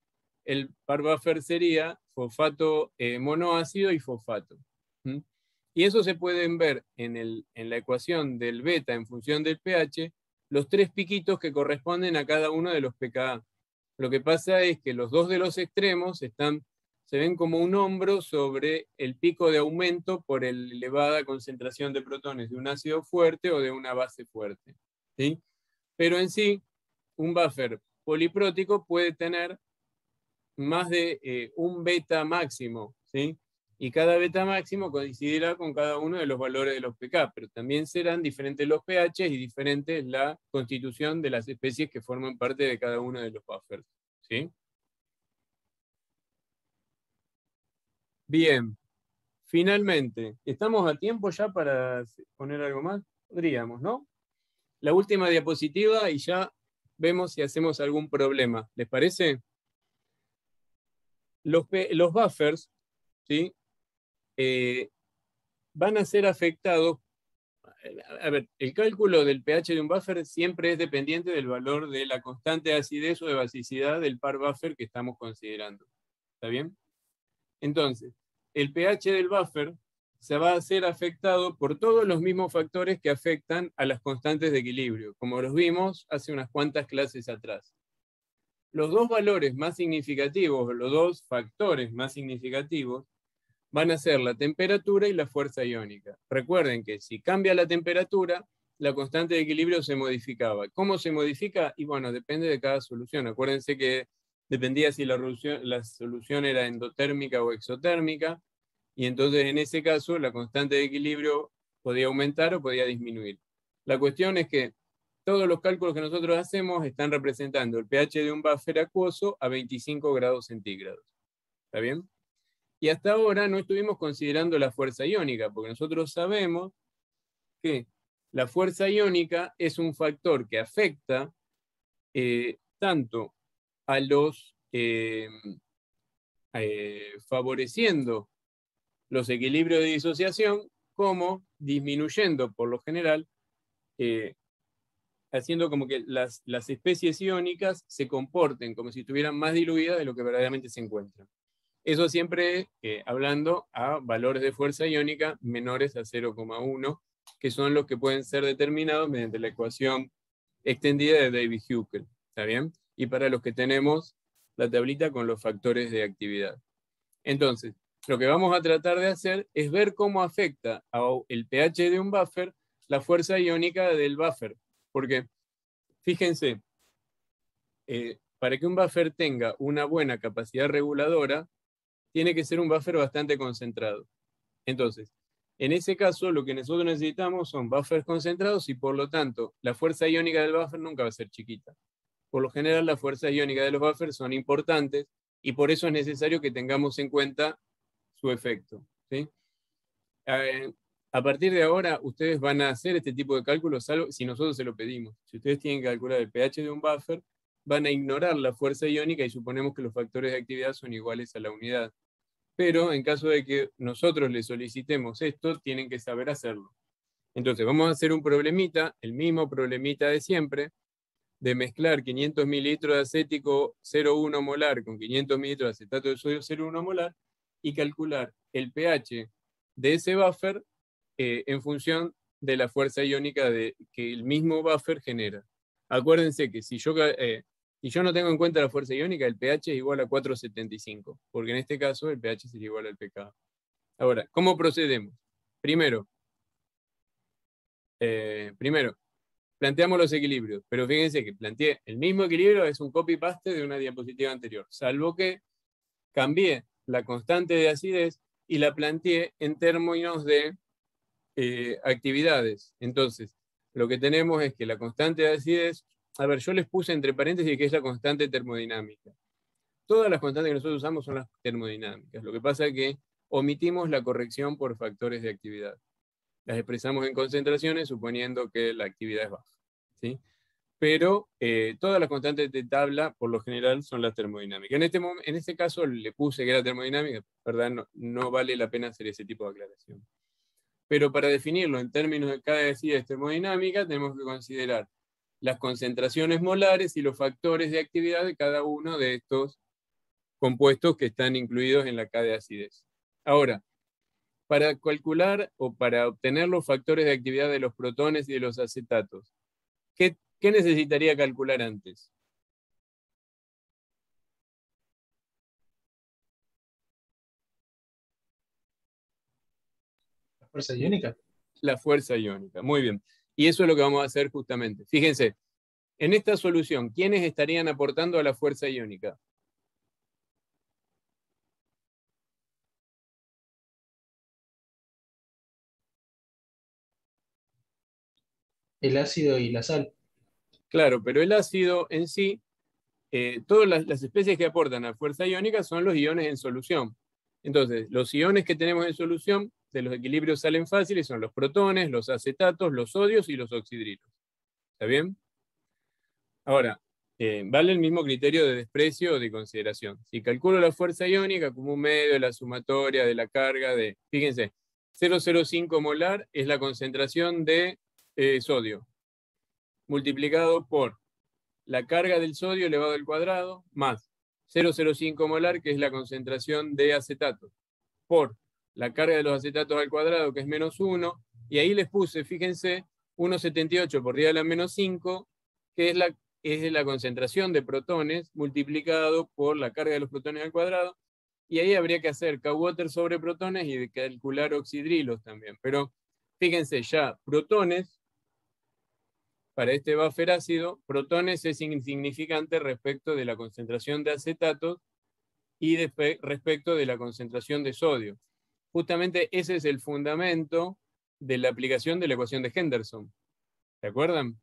el par buffer sería fosfato monoácido y fosfato. ¿Mm? Y eso se pueden ver en la ecuación del beta en función del pH, los 3 piquitos que corresponden a cada uno de los pKa. Lo que pasa es que los dos de los extremos se ven como un hombro sobre el pico de aumento por la elevada concentración de protones de un ácido fuerte o de una base fuerte. ¿Sí? Pero en sí, un buffer poliprótico puede tener más de un beta máximo, ¿sí? Y cada beta máximo coincidirá con cada uno de los valores de los pK, pero también serán diferentes los pH y diferentes la constitución de las especies que forman parte de cada uno de los buffers, ¿sí? Bien, finalmente, ¿estamos a tiempo ya para poner algo más? Podríamos, ¿no? La última diapositiva y ya vemos si hacemos algún problema. ¿Les parece? Los buffers, ¿sí? Van a ser afectados. A ver, el cálculo del pH de un buffer siempre es dependiente del valor de la constante de acidez o de basicidad del par buffer que estamos considerando. ¿Está bien? Entonces, el pH del buffer se va a ser afectado por todos los mismos factores que afectan a las constantes de equilibrio, como los vimos hace unas cuantas clases atrás. Los dos valores más significativos, los dos factores más significativos, van a ser la temperatura y la fuerza iónica. Recuerden que si cambia la temperatura, la constante de equilibrio se modificaba. ¿Cómo se modifica? Y bueno, depende de cada solución. Acuérdense que dependía si la solución era endotérmica o exotérmica, y entonces en ese caso la constante de equilibrio podía aumentar o podía disminuir. La cuestión es que todos los cálculos que nosotros hacemos están representando el pH de un buffer acuoso a 25 grados centígrados. ¿Está bien? Y hasta ahora no estuvimos considerando la fuerza iónica, porque nosotros sabemos que la fuerza iónica es un factor que afecta tanto a los favoreciendo los equilibrios de disociación, como disminuyendo por lo general, haciendo como que las especies iónicas se comporten como si estuvieran más diluidas de lo que verdaderamente se encuentran. Eso siempre hablando a valores de fuerza iónica menores a 0,1, que son los que pueden ser determinados mediante la ecuación extendida de David-Huckel. ¿Está bien? Y para los que tenemos la tablita con los factores de actividad. Entonces, lo que vamos a tratar de hacer es ver cómo afecta el pH de un buffer la fuerza iónica del buffer. Porque, fíjense, para que un buffer tenga una buena capacidad reguladora, tiene que ser un buffer bastante concentrado. Entonces, en ese caso, lo que nosotros necesitamos son buffers concentrados y por lo tanto, la fuerza iónica del buffer nunca va a ser chiquita. Por lo general, las fuerzas iónicas de los buffers son importantes y por eso es necesario que tengamos en cuenta su efecto, ¿sí? A partir de ahora, ustedes van a hacer este tipo de cálculos si nosotros se lo pedimos. Si ustedes tienen que calcular el pH de un buffer, van a ignorar la fuerza iónica y suponemos que los factores de actividad son iguales a la unidad. Pero en caso de que nosotros les solicitemos esto, tienen que saber hacerlo. Entonces vamos a hacer un problemita, el mismo problemita de siempre, de mezclar 500 mililitros de acético 0,1 molar con 500 mililitros de acetato de sodio 0,1 molar y calcular el pH de ese buffer en función de la fuerza iónica que el mismo buffer genera. Acuérdense que si yo no tengo en cuenta la fuerza iónica, el pH es igual a 4,75, porque en este caso el pH sería igual al pK. Ahora, ¿cómo procedemos? Primero, planteamos los equilibrios, pero fíjense que planteé el mismo equilibrio, es un copy-paste de una diapositiva anterior, salvo que cambié la constante de acidez y la planteé en términos de actividades. Entonces, lo que tenemos es que la constante de acidez, a ver, yo les puse entre paréntesis que es la constante termodinámica. Todas las constantes que nosotros usamos son las termodinámicas. Lo que pasa es que omitimos la corrección por factores de actividad. Las expresamos en concentraciones suponiendo que la actividad es baja, ¿sí? Pero todas las constantes de tabla, por lo general, son las termodinámicas. En este caso le puse que era termodinámica, ¿verdad? No vale la pena hacer ese tipo de aclaración. Pero para definirlo en términos de cada acidez termodinámica, tenemos que considerar las concentraciones molares y los factores de actividad de cada uno de estos compuestos que están incluidos en la K de acidez. Ahora, para calcular o para obtener los factores de actividad de los protones y de los acetatos, ¿qué necesitaría calcular antes? La fuerza iónica. La fuerza iónica, muy bien. Y eso es lo que vamos a hacer justamente. Fíjense, en esta solución, ¿quiénes estarían aportando a la fuerza iónica? El ácido y la sal. Claro, pero el ácido en sí, todas las especies que aportan a fuerza iónica son los iones en solución. Entonces, los iones que tenemos en solución de los equilibrios salen fáciles son los protones, los acetatos, los sodios y los oxidrilos. ¿Está bien? Ahora, vale el mismo criterio de desprecio o de consideración. Si calculo la fuerza iónica como un medio de la sumatoria de la carga de, fíjense, 0,05 molar es la concentración de sodio, multiplicado por la carga del sodio elevado al cuadrado, más 0,05 molar, que es la concentración de acetato, por la carga de los acetatos al cuadrado, que es menos 1, y ahí les puse, fíjense, 1,78 por 10 a la menos 5, que es la concentración de protones multiplicado por la carga de los protones al cuadrado, y ahí habría que hacer K-water sobre protones y calcular oxidrilos también. Pero fíjense ya, protones, para este buffer ácido, protones es insignificante respecto de la concentración de acetatos y respecto de la concentración de sodio. Justamente ese es el fundamento de la aplicación de la ecuación de Henderson. ¿Se acuerdan?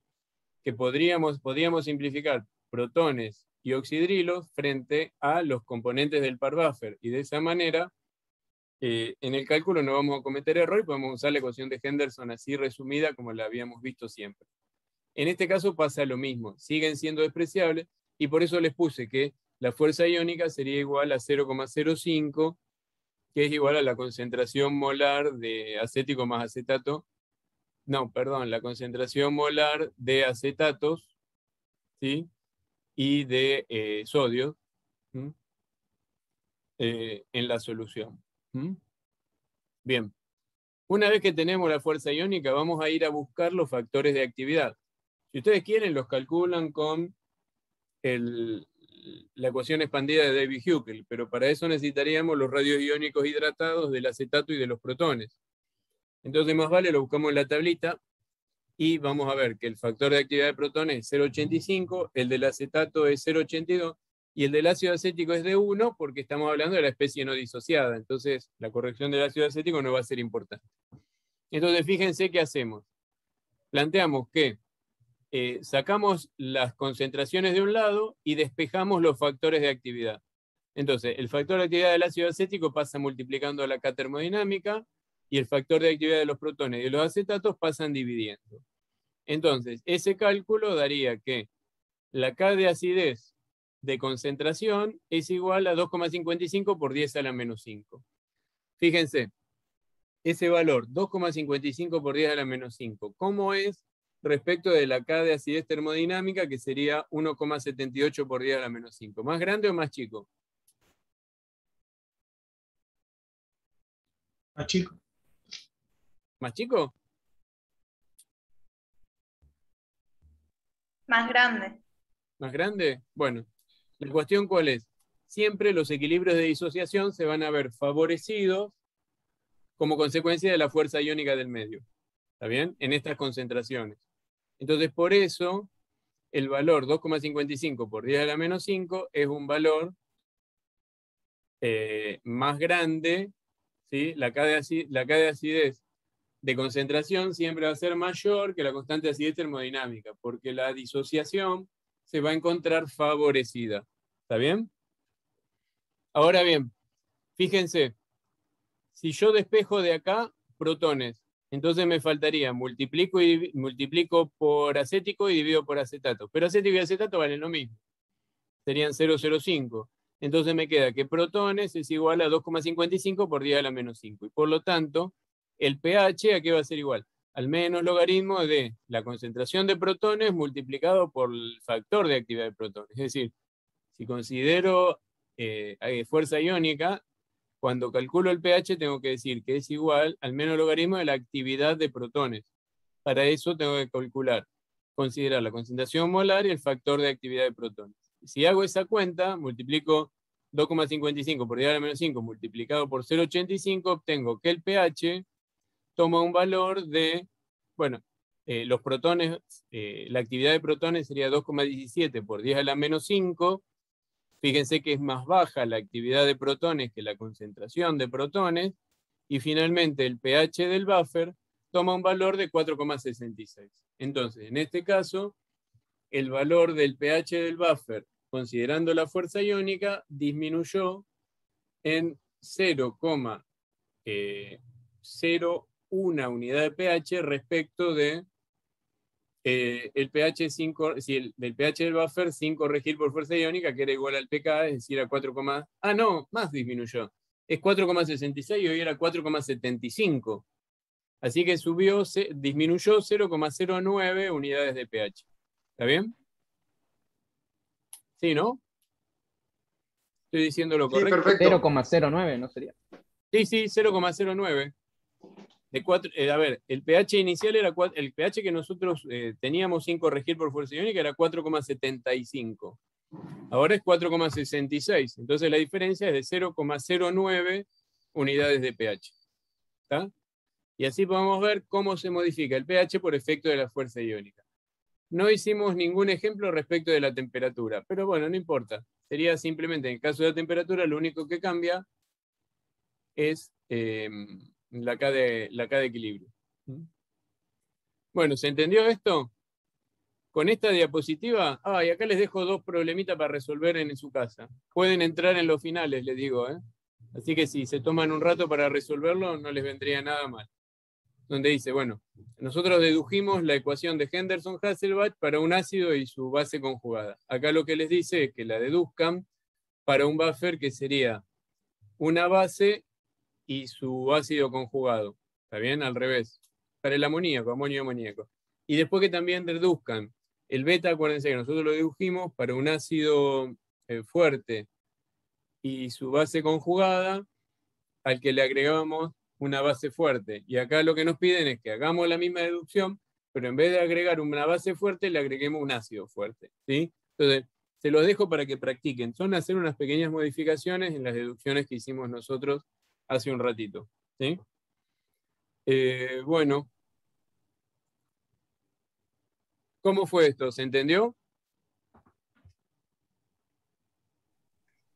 Que podríamos simplificar protones y oxidrilos frente a los componentes del par buffer. Y de esa manera, en el cálculo no vamos a cometer error y podemos usar la ecuación de Henderson así resumida como la habíamos visto siempre. En este caso pasa lo mismo, siguen siendo despreciables y por eso les puse que la fuerza iónica sería igual a 0,05, que es igual a la concentración molar de acético más acetato. No, perdón, la concentración molar de acetatos, ¿sí? Y de sodio en la solución. Bien, una vez que tenemos la fuerza iónica, vamos a ir a buscar los factores de actividad. Si ustedes quieren, los calculan con la ecuación expandida de Davy-Hückel, pero para eso necesitaríamos los radios iónicos hidratados del acetato y de los protones. Entonces, más vale, lo buscamos en la tablita y vamos a ver que el factor de actividad de protones es 0,85, el del acetato es 0,82 y el del ácido acético es de 1 porque estamos hablando de la especie no disociada. Entonces, la corrección del ácido acético no va a ser importante. Entonces, fíjense qué hacemos. Planteamos que sacamos las concentraciones de un lado y despejamos los factores de actividad. Entonces, el factor de actividad del ácido acético pasa multiplicando la K termodinámica y el factor de actividad de los protones y de los acetatos pasan dividiendo. Entonces, ese cálculo daría que la K de acidez de concentración es igual a 2,55 por 10 a la menos 5. Fíjense, ese valor, 2,55 por 10 a la menos 5, ¿cómo es respecto de la K de acidez termodinámica, que sería 1,78 por 10 a la menos 5? ¿Más grande o más chico? Más chico. ¿Más chico? Más grande. ¿Más grande? Bueno, la cuestión ¿cuál es? Siempre los equilibrios de disociación se van a ver favorecidos como consecuencia de la fuerza iónica del medio. ¿Está bien? En estas concentraciones. Entonces, por eso, el valor 2,55 por 10 a la menos 5 es un valor más grande, ¿sí? La K de acidez de concentración siempre va a ser mayor que la constante de acidez termodinámica, porque la disociación se va a encontrar favorecida. ¿Está bien? Ahora bien, fíjense, si yo despejo de acá protones, entonces me faltaría, multiplico por acético y divido por acetato. Pero acético y acetato valen lo mismo. Serían 0,05. Entonces me queda que protones es igual a 2,55 por 10 a la menos 5. Y por lo tanto, el pH, ¿a qué va a ser igual? Al menos logaritmo de la concentración de protones multiplicado por el factor de actividad de protones. Es decir, si considero fuerza iónica, cuando calculo el pH tengo que decir que es igual al menos logaritmo de la actividad de protones. Para eso tengo que considerar la concentración molar y el factor de actividad de protones. Si hago esa cuenta, multiplico 2,55 por 10 a la menos 5 multiplicado por 0,85, obtengo que el pH toma un valor de, bueno, los protones, la actividad de protones sería 2,17 por 10 a la menos 5. Fíjense que es más baja la actividad de protones que la concentración de protones. Y finalmente el pH del buffer toma un valor de 4,66. Entonces, en este caso, el valor del pH del buffer, considerando la fuerza iónica, disminuyó en 0,01 unidad de pH respecto de el pH del pH del buffer sin corregir por fuerza iónica, que era igual al pK, es decir, a 4, no, más disminuyó. Es 4,66 y hoy era 4,75. Así que disminuyó 0,09 unidades de pH. ¿Está bien? ¿Sí, no? ¿Estoy diciendo lo Sí, correcto? perfecto. 0,09, ¿no sería? Sí, 0,09. A ver, el pH inicial era el pH que nosotros teníamos sin corregir por fuerza iónica era 4,75. Ahora es 4,66. Entonces la diferencia es de 0,09 unidades de pH. ¿Está? Y así podemos ver cómo se modifica el pH por efecto de la fuerza iónica. No hicimos ningún ejemplo respecto de la temperatura, pero bueno, no importa. Sería simplemente, en el caso de la temperatura, lo único que cambia es la K de equilibrio. Bueno, ¿se entendió esto? Con esta diapositiva, y acá les dejo 2 problemitas para resolver en su casa. Pueden entrar en los finales, les digo, ¿eh? Así que si se toman un rato para resolverlo, no les vendría nada mal. Donde dice, bueno, nosotros dedujimos la ecuación de Henderson-Hasselbalch para un ácido y su base conjugada. Acá lo que les dice es que la deduzcan para un buffer que sería una base y su ácido conjugado. ¿Está bien? Al revés. Para el amoníaco, amonio-amoníaco. Y después que también deduzcan el beta, acuérdense que nosotros lo dedujimos para un ácido fuerte y su base conjugada, al que le agregamos una base fuerte. Y acá lo que nos piden es que hagamos la misma deducción, pero en vez de agregar una base fuerte, le agreguemos un ácido fuerte. ¿Sí? Entonces, se los dejo para que practiquen. Son hacer unas pequeñas modificaciones en las deducciones que hicimos nosotros hace un ratito. ¿Sí? Bueno. ¿Cómo fue esto? ¿Se entendió?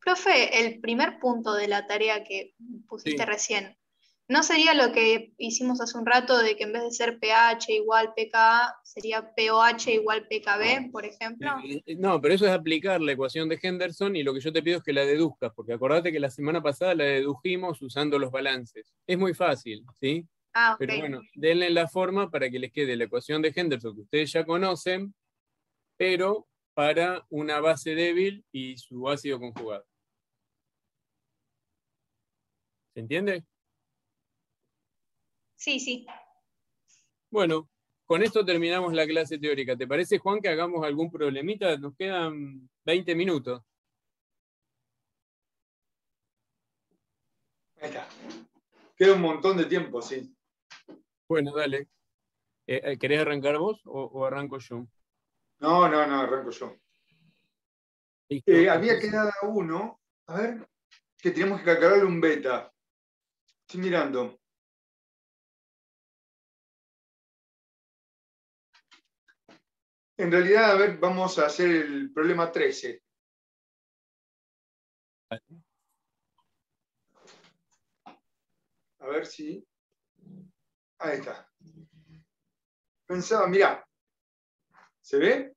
Profe, el primer punto de la tarea que pusiste Sí. recién, ¿no sería lo que hicimos hace un rato de que en vez de ser pH igual pKa, sería pOH igual pKb, por ejemplo? No, pero eso es aplicar la ecuación de Henderson y lo que yo te pido es que la deduzcas, porque acordate que la semana pasada la dedujimos usando los balances. Es muy fácil, ¿sí? Ok. Pero bueno, denle la forma para que les quede la ecuación de Henderson que ustedes ya conocen, pero para una base débil y su ácido conjugado. ¿Se entiende? Sí. Bueno, con esto terminamos la clase teórica. ¿Te parece, Juan, que hagamos algún problemita? Nos quedan 20 minutos. Ahí está. Queda un montón de tiempo, sí. Bueno, dale. ¿Querés arrancar vos o arranco yo? No, arranco yo. Listo. Había quedado uno, a ver, que teníamos que calcularle un beta. Estoy mirando. En realidad, a ver, vamos a hacer el problema 13. A ver si... Ahí está. Pensaba, mirá, ¿se ve?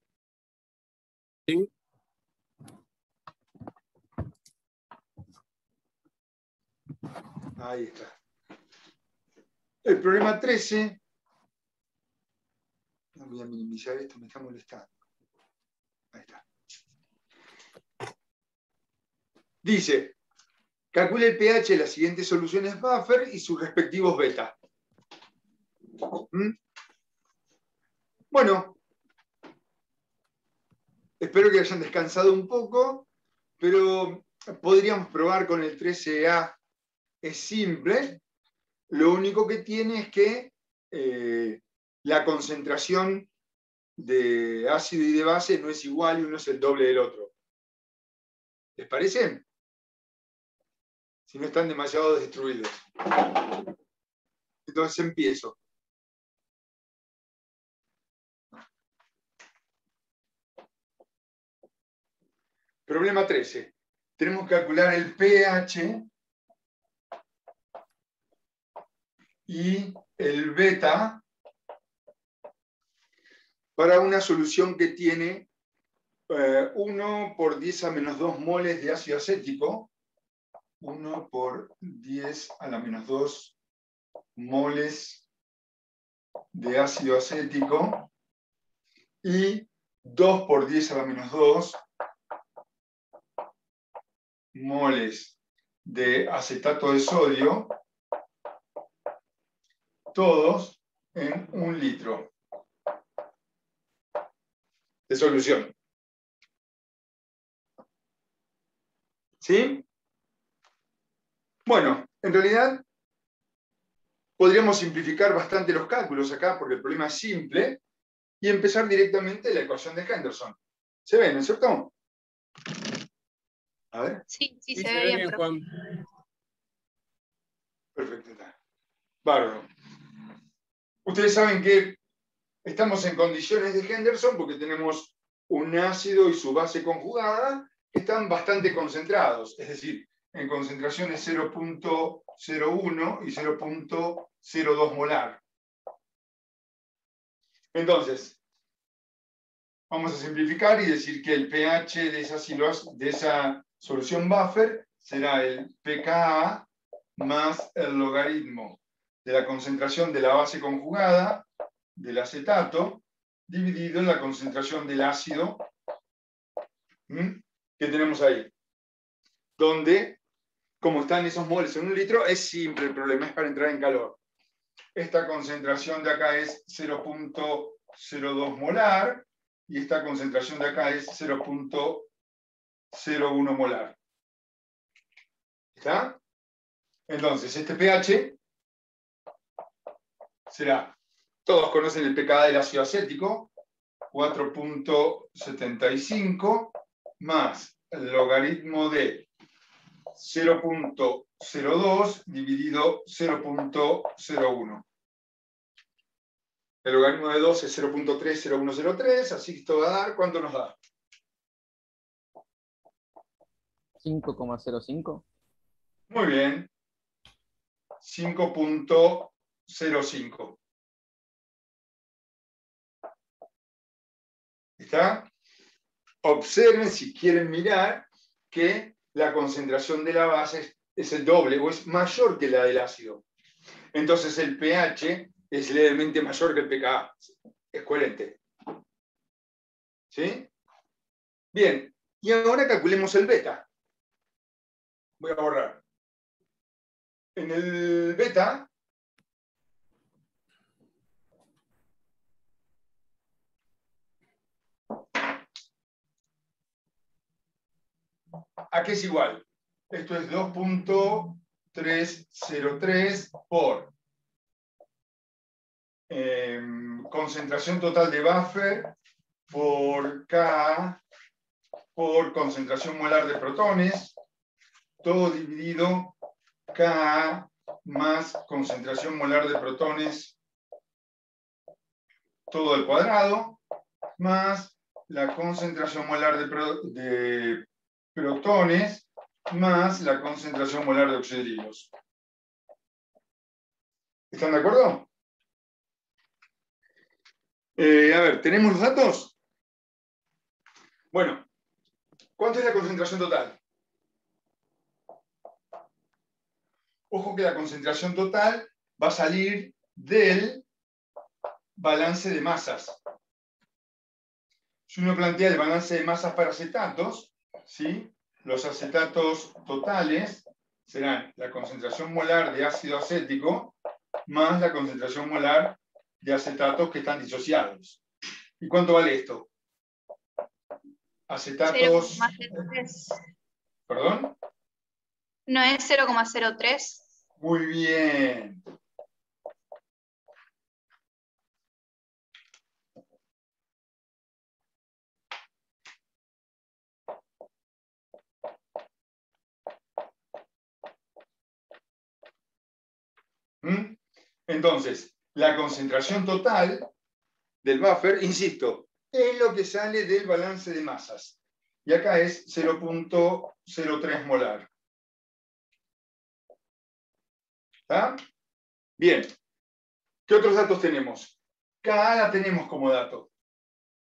Sí. Ahí está. El problema 13. No voy a minimizar esto, me está molestando. Ahí está. Dice, calcule el pH de las siguientes soluciones buffer y sus respectivos beta. ¿Mm? Bueno, espero que hayan descansado un poco, pero podríamos probar con el 13A. Es simple. Lo único que tiene es que la concentración de ácido y de base no es igual y uno es el doble del otro. ¿Les parece? Si no están demasiado destruidos. Entonces empiezo. Problema 13. Tenemos que calcular el pH y el beta para una solución que tiene 1 por 10 a menos 2 moles de ácido acético. 1 por 10 a la menos 2 moles de ácido acético y 2 por 10 a la menos 2 moles de acetato de sodio, todos en 1 litro de solución. ¿Sí? Bueno, en realidad podríamos simplificar bastante los cálculos acá porque el problema es simple y empezar directamente la ecuación de Henderson. ¿Se ve, no es cierto? A ver. Sí, Sí, se ve bien, profe. Juan. Perfecto. Bárbaro. Ustedes saben que estamos en condiciones de Henderson porque tenemos un ácido y su base conjugada que están bastante concentrados, es decir, en concentraciones 0.01 y 0.02 molar. Entonces, vamos a simplificar y decir que el pH de esa solución buffer será el pKa más el logaritmo de la concentración de la base conjugada del acetato dividido en la concentración del ácido que tenemos ahí. Donde, como están esos moles en 1 litro, es simple, el problema es para entrar en calor. Esta concentración de acá es 0.02 molar y esta concentración de acá es 0.01 molar. ¿Está? Entonces, este pH será, todos conocen el pKa del ácido acético, 4.75 más el logaritmo de 0.02 dividido 0.01. El logaritmo de 2 es 0.30103, así que esto va a dar, ¿cuánto nos da? 5,05. Muy bien. 5.05. ¿Está? Observen, si quieren mirar, que la concentración de la base es el doble o es mayor que la del ácido. Entonces el pH es levemente mayor que el pKa. Es coherente. ¿Sí? Bien. Y ahora calculemos el beta. Voy a borrar. En el beta, ¿a qué es igual? Esto es 2.303 por concentración total de buffer por K por concentración molar de protones, todo dividido Ka más concentración molar de protones, todo al cuadrado, más la concentración molar de protones, más la concentración molar de oxidrilos. ¿Están de acuerdo? A ver, ¿tenemos los datos? Bueno, ¿cuánto es la concentración total? Ojo que la concentración total va a salir del balance de masas. Si uno plantea el balance de masas para acetatos, ¿sí? Los acetatos totales serán la concentración molar de ácido acético más la concentración molar de acetatos que están disociados. ¿Y cuánto vale esto? Acetatos... 0,03. ¿Perdón? ¿No es 0,03? Muy bien. Entonces, la concentración total del buffer, insisto, es lo que sale del balance de masas. Y acá es 0,03 molar. ¿Está? Bien. ¿Qué otros datos tenemos? Ka la tenemos como dato.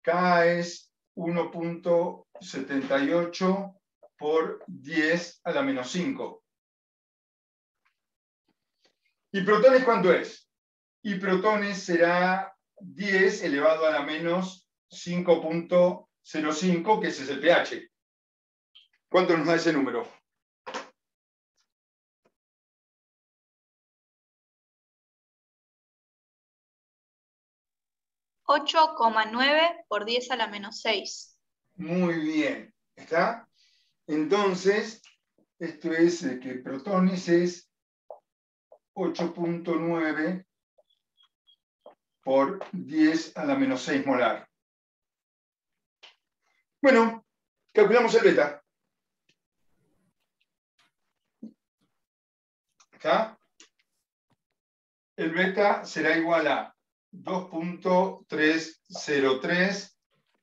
K es 1,78 por 10 a la menos 5. ¿Y protones cuánto es? Y protones será 10 elevado a la menos 5,05, que ese es el pH. ¿Cuánto nos da ese número? 8,9 por 10 a la menos 6. Muy bien. ¿Está? Entonces, esto es que protones es 8,9 por 10 a la menos 6 molar. Bueno, calculamos el beta. ¿Está? El beta será igual a 2,303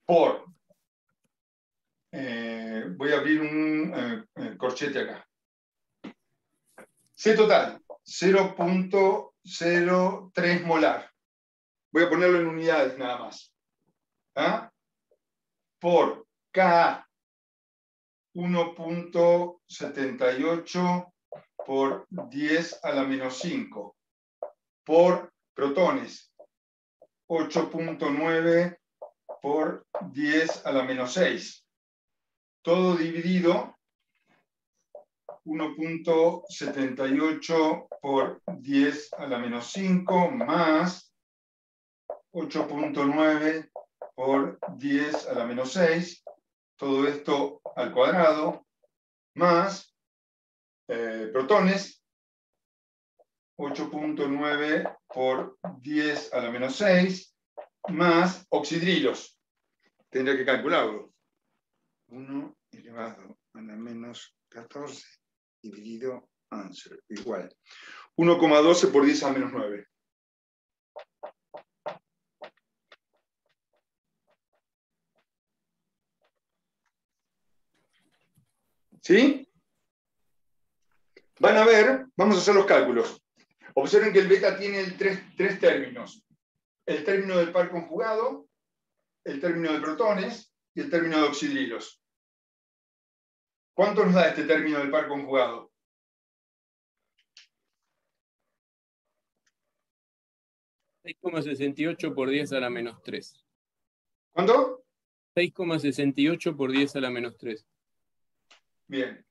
por... voy a abrir un corchete acá. C total, 0,03 molar. Voy a ponerlo en unidades nada más. ¿Ah? Por Ka, 1,78 por 10 a la menos 5. Por protones, 8,9 por 10 a la menos 6. Todo dividido, 1,78 por 10 a la menos 5 más 8,9 por 10 a la menos 6. Todo esto al cuadrado, más protones, 8,9 por 10 a la menos 6, más oxidrilos. Tendría que calcularlo. 1 elevado a la menos 14 dividido answer, igual. 1,12 por 10 a la menos 9. ¿Sí? Van a ver, vamos a hacer los cálculos. Observen que el beta tiene tres términos. El término del par conjugado, el término de protones y el término de oxidrilos. ¿Cuánto nos da este término del par conjugado? $6,68 por 10 a la menos 3. ¿Cuánto? 6,68 por 10 a la menos 3. Bien.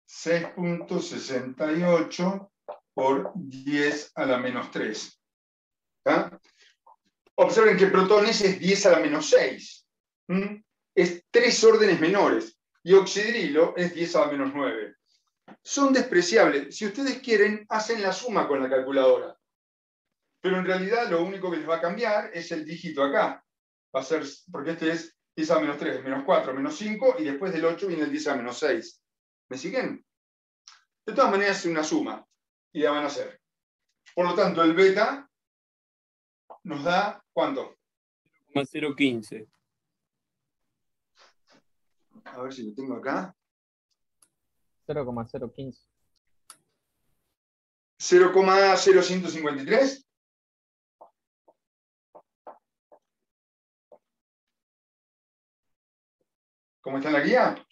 6,68 por 10 a la menos 3. ¿Ah? Observen que protones es 10 a la menos 6. Es 3 órdenes menores. Y oxidrilo es 10 a la menos 9. Son despreciables. Si ustedes quieren, hacen la suma con la calculadora. Pero en realidad lo único que les va a cambiar es el dígito acá. Va a ser, porque este es 10 a la menos 3, menos 4, menos 5, y después del 8 viene el 10 a la menos 6. ¿Me siguen? De todas maneras es una suma. Y la van a hacer. Por lo tanto, el beta nos da, ¿cuánto? 0,015. A ver si lo tengo acá. 0,015. 0,0153. ¿Cómo está en la guía?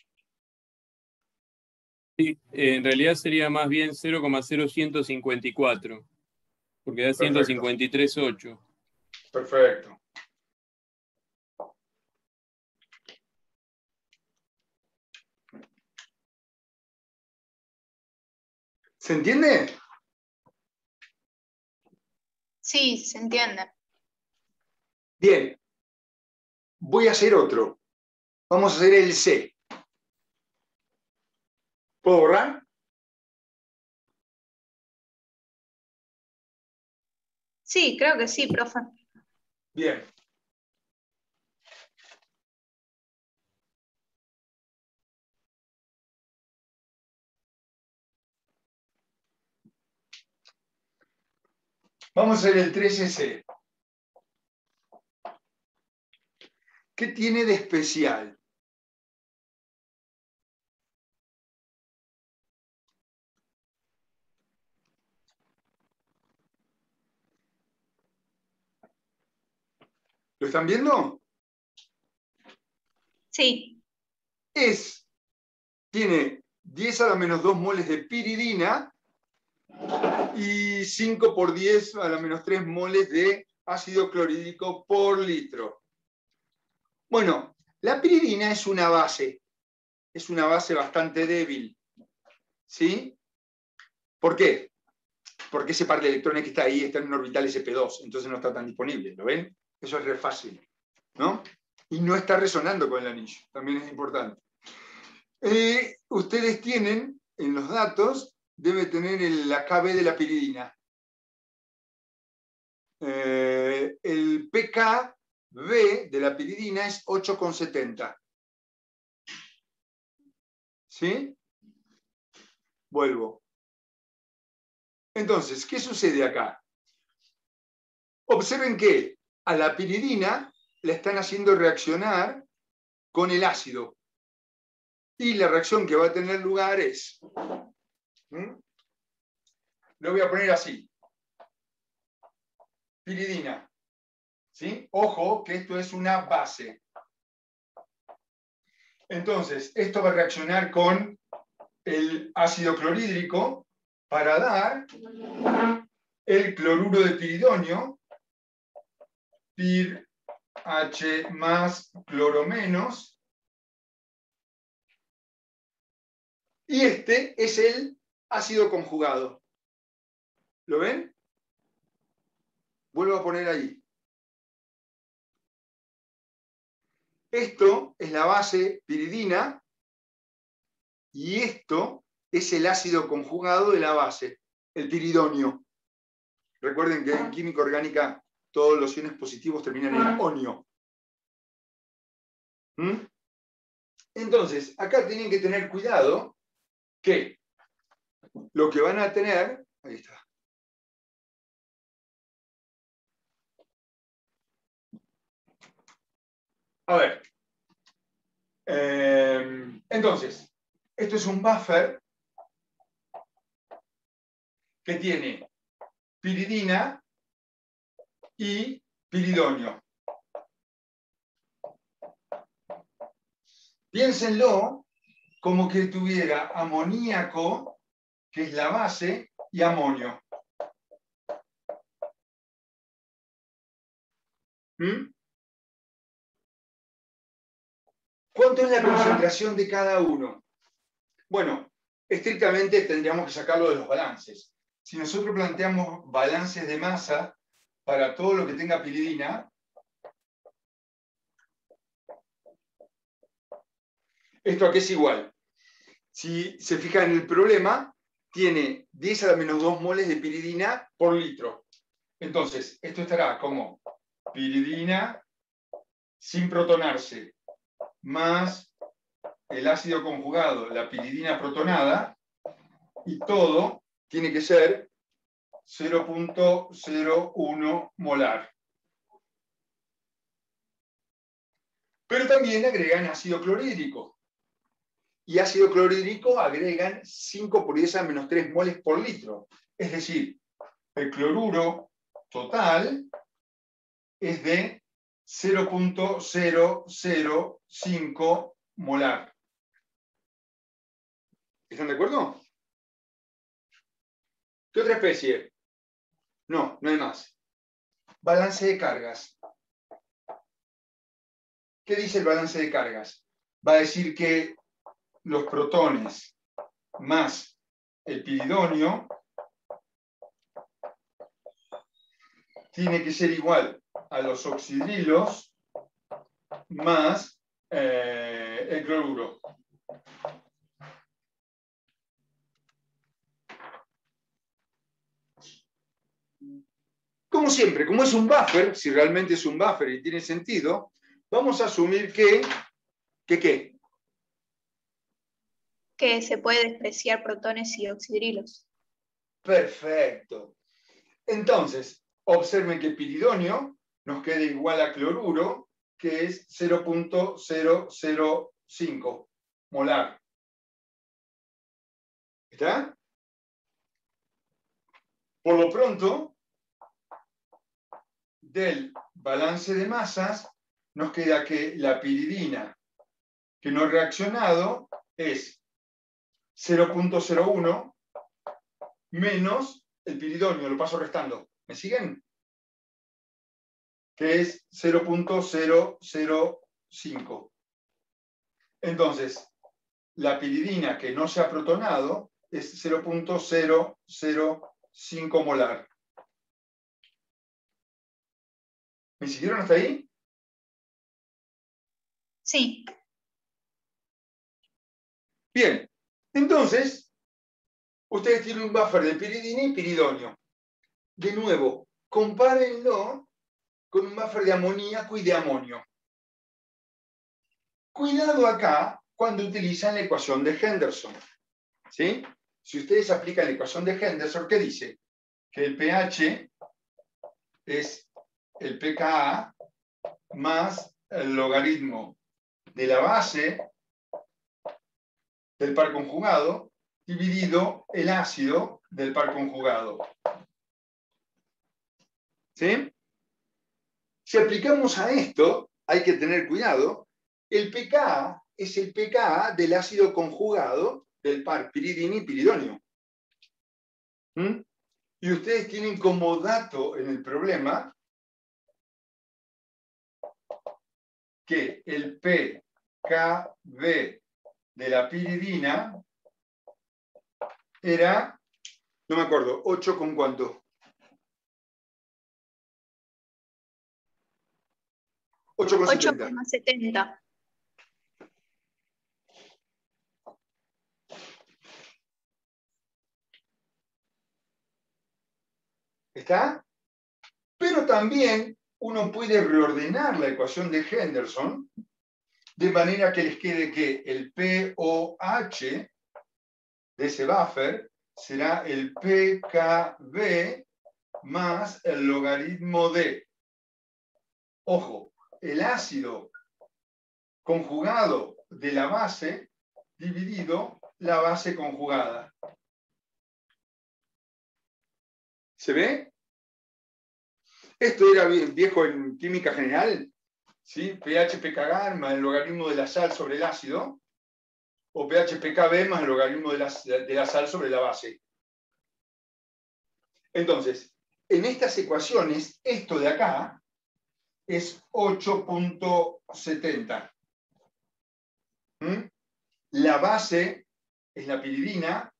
Sí, en realidad sería más bien 0,0154, porque da Perfecto. 153,8. Perfecto. ¿Se entiende? Sí, se entiende. Bien. Voy a hacer otro. Vamos a hacer el C. ¿Puedo borrar? Sí, creo que sí, profe. Bien. Vamos a hacer el 13C. ¿Qué tiene de especial? ¿Lo están viendo? Sí. Tiene 10 a la menos 2 moles de piridina y 5 por 10 a la menos 3 moles de ácido clorhídrico por litro. Bueno, la piridina es una base bastante débil. ¿Sí? ¿Por qué? Porque ese par de electrones que está ahí está en un orbital sp2, entonces no está tan disponible, ¿lo ven? Eso es re fácil, ¿no? Y no está resonando con el anillo, también es importante. Ustedes tienen, en los datos, debe tener la KB de la piridina. El pKb de la piridina es 8,70. ¿Sí? Vuelvo. Entonces, ¿qué sucede acá? Observen que a la piridina la están haciendo reaccionar con el ácido. Y la reacción que va a tener lugar es... Lo voy a poner así. Piridina. ¿Sí? Ojo que esto es una base. Entonces, esto va a reaccionar con el ácido clorhídrico para dar el cloruro de piridonio, pir H más cloro menos, y este es el ácido conjugado. ¿Lo ven? Vuelvo a poner ahí. Esto es la base piridina y esto es el ácido conjugado de la base, el piridonio. Recuerden que en química orgánica todos los iones positivos terminan en onio. Entonces, acá tienen que tener cuidado que lo que van a tener... Ahí está. A ver. Entonces, esto es un buffer que tiene piridina y piridonio. Piénsenlo como que tuviera amoníaco, que es la base, y amonio. ¿Cuánto es la concentración de cada uno? Bueno, estrictamente tendríamos que sacarlo de los balances. Si nosotros planteamos balances de masa para todo lo que tenga piridina, ¿esto a qué es igual? Si se fijan en el problema, tiene 10 a la menos 2 moles de piridina por litro. Entonces, esto estará como piridina sin protonarse, más el ácido conjugado, la piridina protonada, y todo tiene que ser 0,01 molar. Pero también agregan ácido clorhídrico. Y ácido clorhídrico agregan 5 por 10 a menos 3 moles por litro. Es decir, el cloruro total es de 0,005 molar. ¿Están de acuerdo? ¿Qué otra especie? No, no hay más. Balance de cargas. ¿Qué dice el balance de cargas? Va a decir que los protones más el piridonio tiene que ser igual a los oxidrilos más el cloruro. Como siempre, como es un buffer, si realmente es un buffer y tiene sentido, vamos a asumir que ¿qué? Que se puede despreciar protones y oxidrilos. Perfecto. Entonces, observen que piridonio nos queda igual a cloruro, que es 0.005 molar. ¿Está? Por lo pronto, del balance de masas, nos queda que la piridina que no ha reaccionado es 0.01 menos el piridonio, lo paso restando. ¿Me siguen? Que es 0.005. Entonces, la piridina que no se ha protonado es 0.005 molar. ¿Me siguieron hasta ahí? Sí. Bien. Entonces, ustedes tienen un buffer de piridina y piridonio. De nuevo, compárenlo con un buffer de amoníaco y de amonio. Cuidado acá cuando utilizan la ecuación de Henderson. ¿Sí? Si ustedes aplican la ecuación de Henderson, ¿qué dice? Que el pH es el pKa más el logaritmo de la base del par conjugado dividido el ácido del par conjugado. ¿Sí? Si aplicamos a esto, hay que tener cuidado, el pKa es el pKa del ácido conjugado del par piridina y piridonio. ¿Mm? Y ustedes tienen como dato en el problema que el pKb de la piridina era, no me acuerdo, 8 con cuánto. 8,70. 8,70. ¿Está? Pero también uno puede reordenar la ecuación de Henderson de manera que les quede que el pOH de ese buffer será el pKb más el logaritmo de, ojo, el ácido conjugado de la base dividido la base conjugada. ¿Se ve? Esto era viejo en química general, ¿sí? pH pKg más el logaritmo de la sal sobre el ácido, o pH pKb más el logaritmo de la sal sobre la base. Entonces, en estas ecuaciones, esto de acá es 8.70. La base es la piridina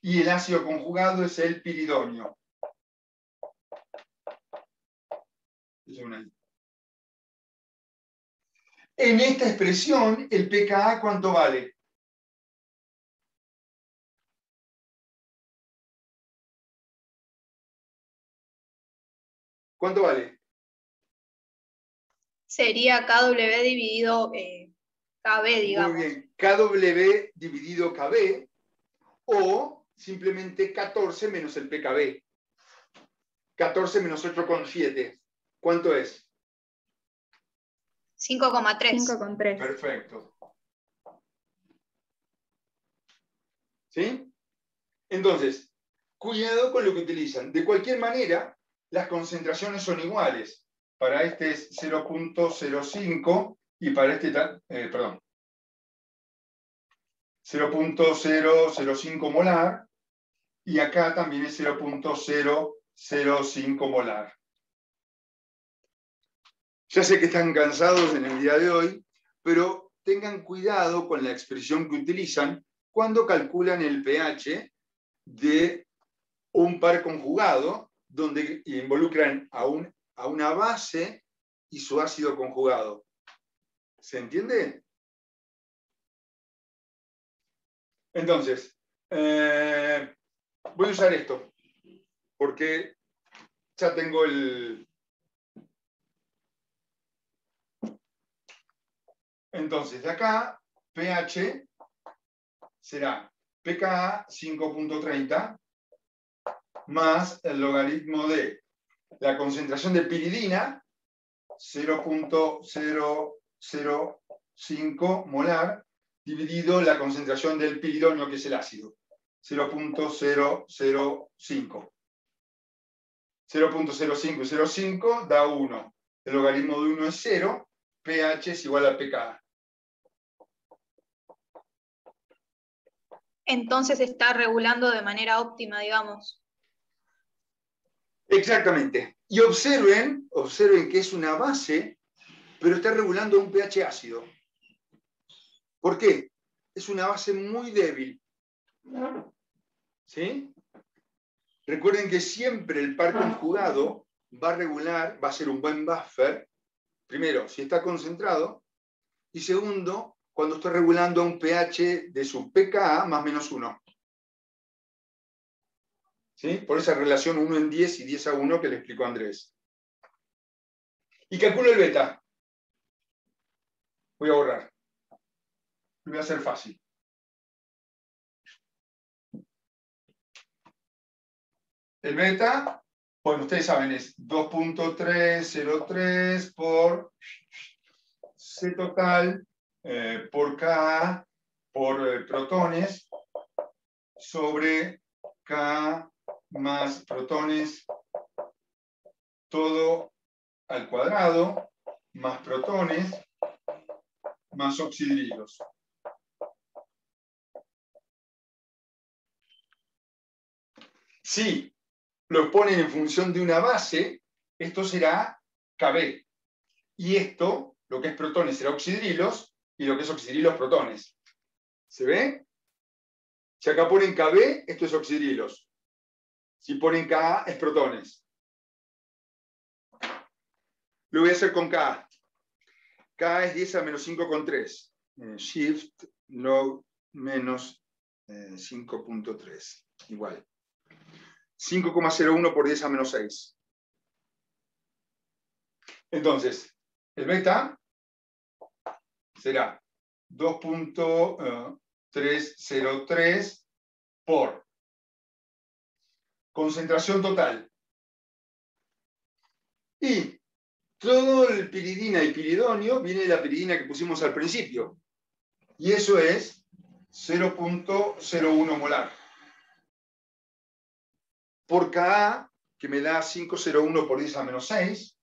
y el ácido conjugado es el piridonio. En esta expresión, el pKa, ¿cuánto vale? ¿Cuánto vale? Sería KW dividido KB, digamos. Muy bien, KW dividido KB, o simplemente 14 menos el pKb. 14 menos 8,7. ¿Cuánto es? 5,3. 5,3. Perfecto. ¿Sí? Entonces, cuidado con lo que utilizan. De cualquier manera, las concentraciones son iguales. Para este es 0.05 y para este, perdón, 0.005 molar, y acá también es 0.005 molar. Ya sé que están cansados en el día de hoy, pero tengan cuidado con la expresión que utilizan cuando calculan el pH de un par conjugado, donde involucran a una base y su ácido conjugado. ¿Se entiende? Entonces, voy a usar esto, porque ya tengo el... Entonces, de acá, pH será pKa 5.30 más el logaritmo de la concentración de piridina, 0.005 molar, dividido la concentración del piridonio, que es el ácido, 0.005. 0.05 y 0.5 da 1. El logaritmo de 1 es 0, pH es igual a pKa. Entonces está regulando de manera óptima, digamos. Exactamente. Y observen que es una base, pero está regulando un pH ácido. ¿Por qué? Es una base muy débil. ¿Sí? Recuerden que siempre el par conjugado va a regular, va a ser un buen buffer, primero, si está concentrado, y segundo, cuando estoy regulando un pH de su pKa más menos 1. ¿Sí? Por esa relación 1 en 10 y 10 a 1 que le explicó Andrés. Y calculo el beta. Voy a borrar. Lo voy a hacer fácil. El beta, bueno, ustedes saben, es 2.303 por C total por Ka por protones sobre Ka más protones todo al cuadrado más protones más oxidrilos. Si lo ponen en función de una base, esto será Kb. Y esto, lo que es protones, será oxidrilos, y lo que es oxidrilos, protones. ¿Se ve? Si acá ponen Kb, esto es oxidrilos. Si ponen Ka, es protones. Lo voy a hacer con Ka. K es 10 a menos 5,3. Shift log menos 5.3. Igual. 5,01 por 10 a menos 6. Entonces, el beta será 2.303 por concentración total. Y todo el piridina y piridonio viene de la piridina que pusimos al principio. Y eso es 0.01 molar. Por Ka, que me da 5,01 por 10 a menos 6.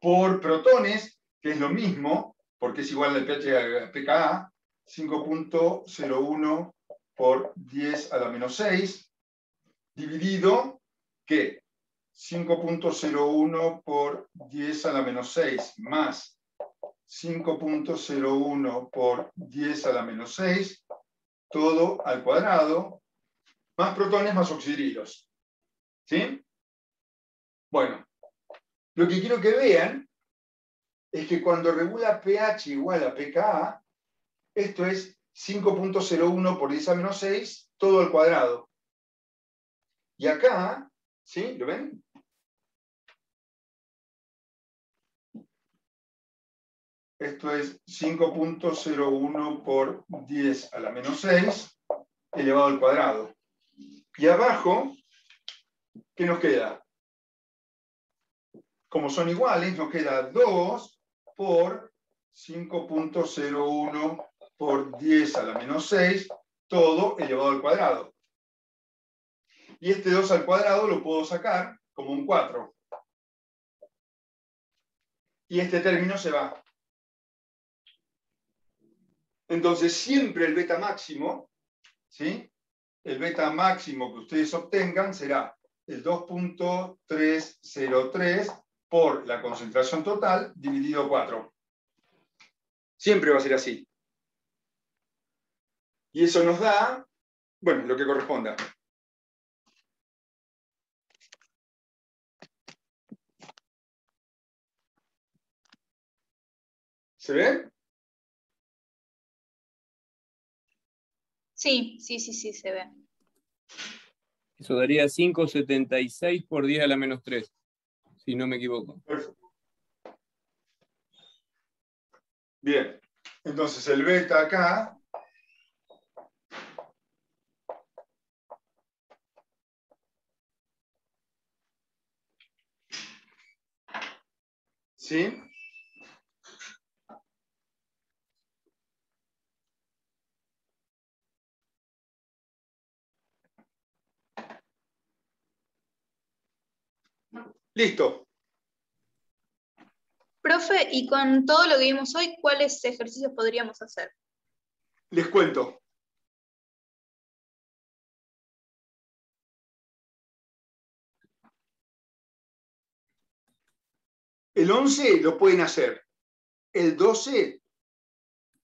Por protones, que es lo mismo, porque es igual al pH a pKa, 5.01 por 10 a la menos 6, dividido, ¿qué? 5.01 por 10 a la menos 6 más 5.01 por 10 a la menos 6, todo al cuadrado, más protones más oxidrilos. ¿Sí? Bueno, lo que quiero que vean es que cuando regula pH igual a pKa, esto es 5.01 por 10 a menos 6, todo al cuadrado. Y acá, ¿sí? ¿Lo ven? Esto es 5.01 por 10 a la menos 6 elevado al cuadrado. Y abajo, ¿qué nos queda? Como son iguales, nos queda 2 por 5.01 por 10 a la menos 6, todo elevado al cuadrado. Y este 2 al cuadrado lo puedo sacar, como un 4. Y este término se va. Entonces, siempre el beta máximo, ¿sí? El beta máximo que ustedes obtengan será el 2.303 por la concentración total dividido 4. Siempre va a ser así. Y eso nos da, bueno, lo que corresponda. ¿Se ve? Sí, se ve. Eso daría 5,76 por 10 a la menos 3, si no me equivoco. Perfecto. Bien. Entonces el beta acá ¿sí? Listo. Profe, y con todo lo que vimos hoy, ¿cuáles ejercicios podríamos hacer? Les cuento. El 11 lo pueden hacer. El 12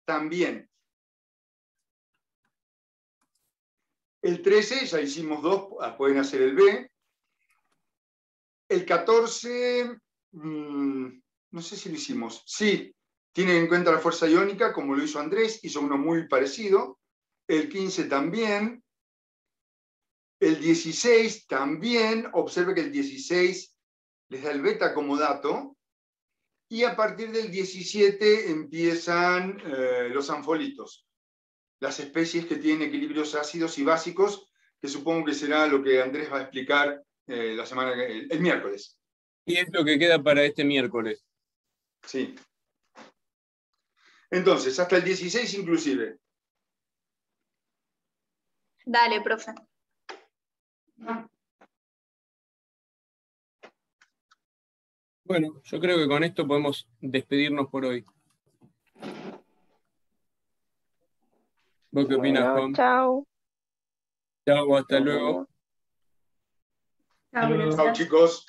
también. El 13 ya hicimos 2, pueden hacer el B. El 14, no sé si lo hicimos. Sí, tienen en cuenta la fuerza iónica, como lo hizo Andrés, hizo uno muy parecido. El 15 también. El 16 también. Observe que el 16 les da el beta como dato. Y a partir del 17 empiezan los anfolitos, las especies que tienen equilibrios ácidos y básicos, que supongo que será lo que Andrés va a explicar el miércoles. Y es lo que queda para este miércoles. Sí. Entonces, hasta el 16 inclusive. Dale, profe. Bueno, yo creo que con esto podemos despedirnos por hoy. ¿Vos qué opinas, Juan? Chao. Chao, hasta Nos luego. vemos. Chao, Chao, gracias. chicos.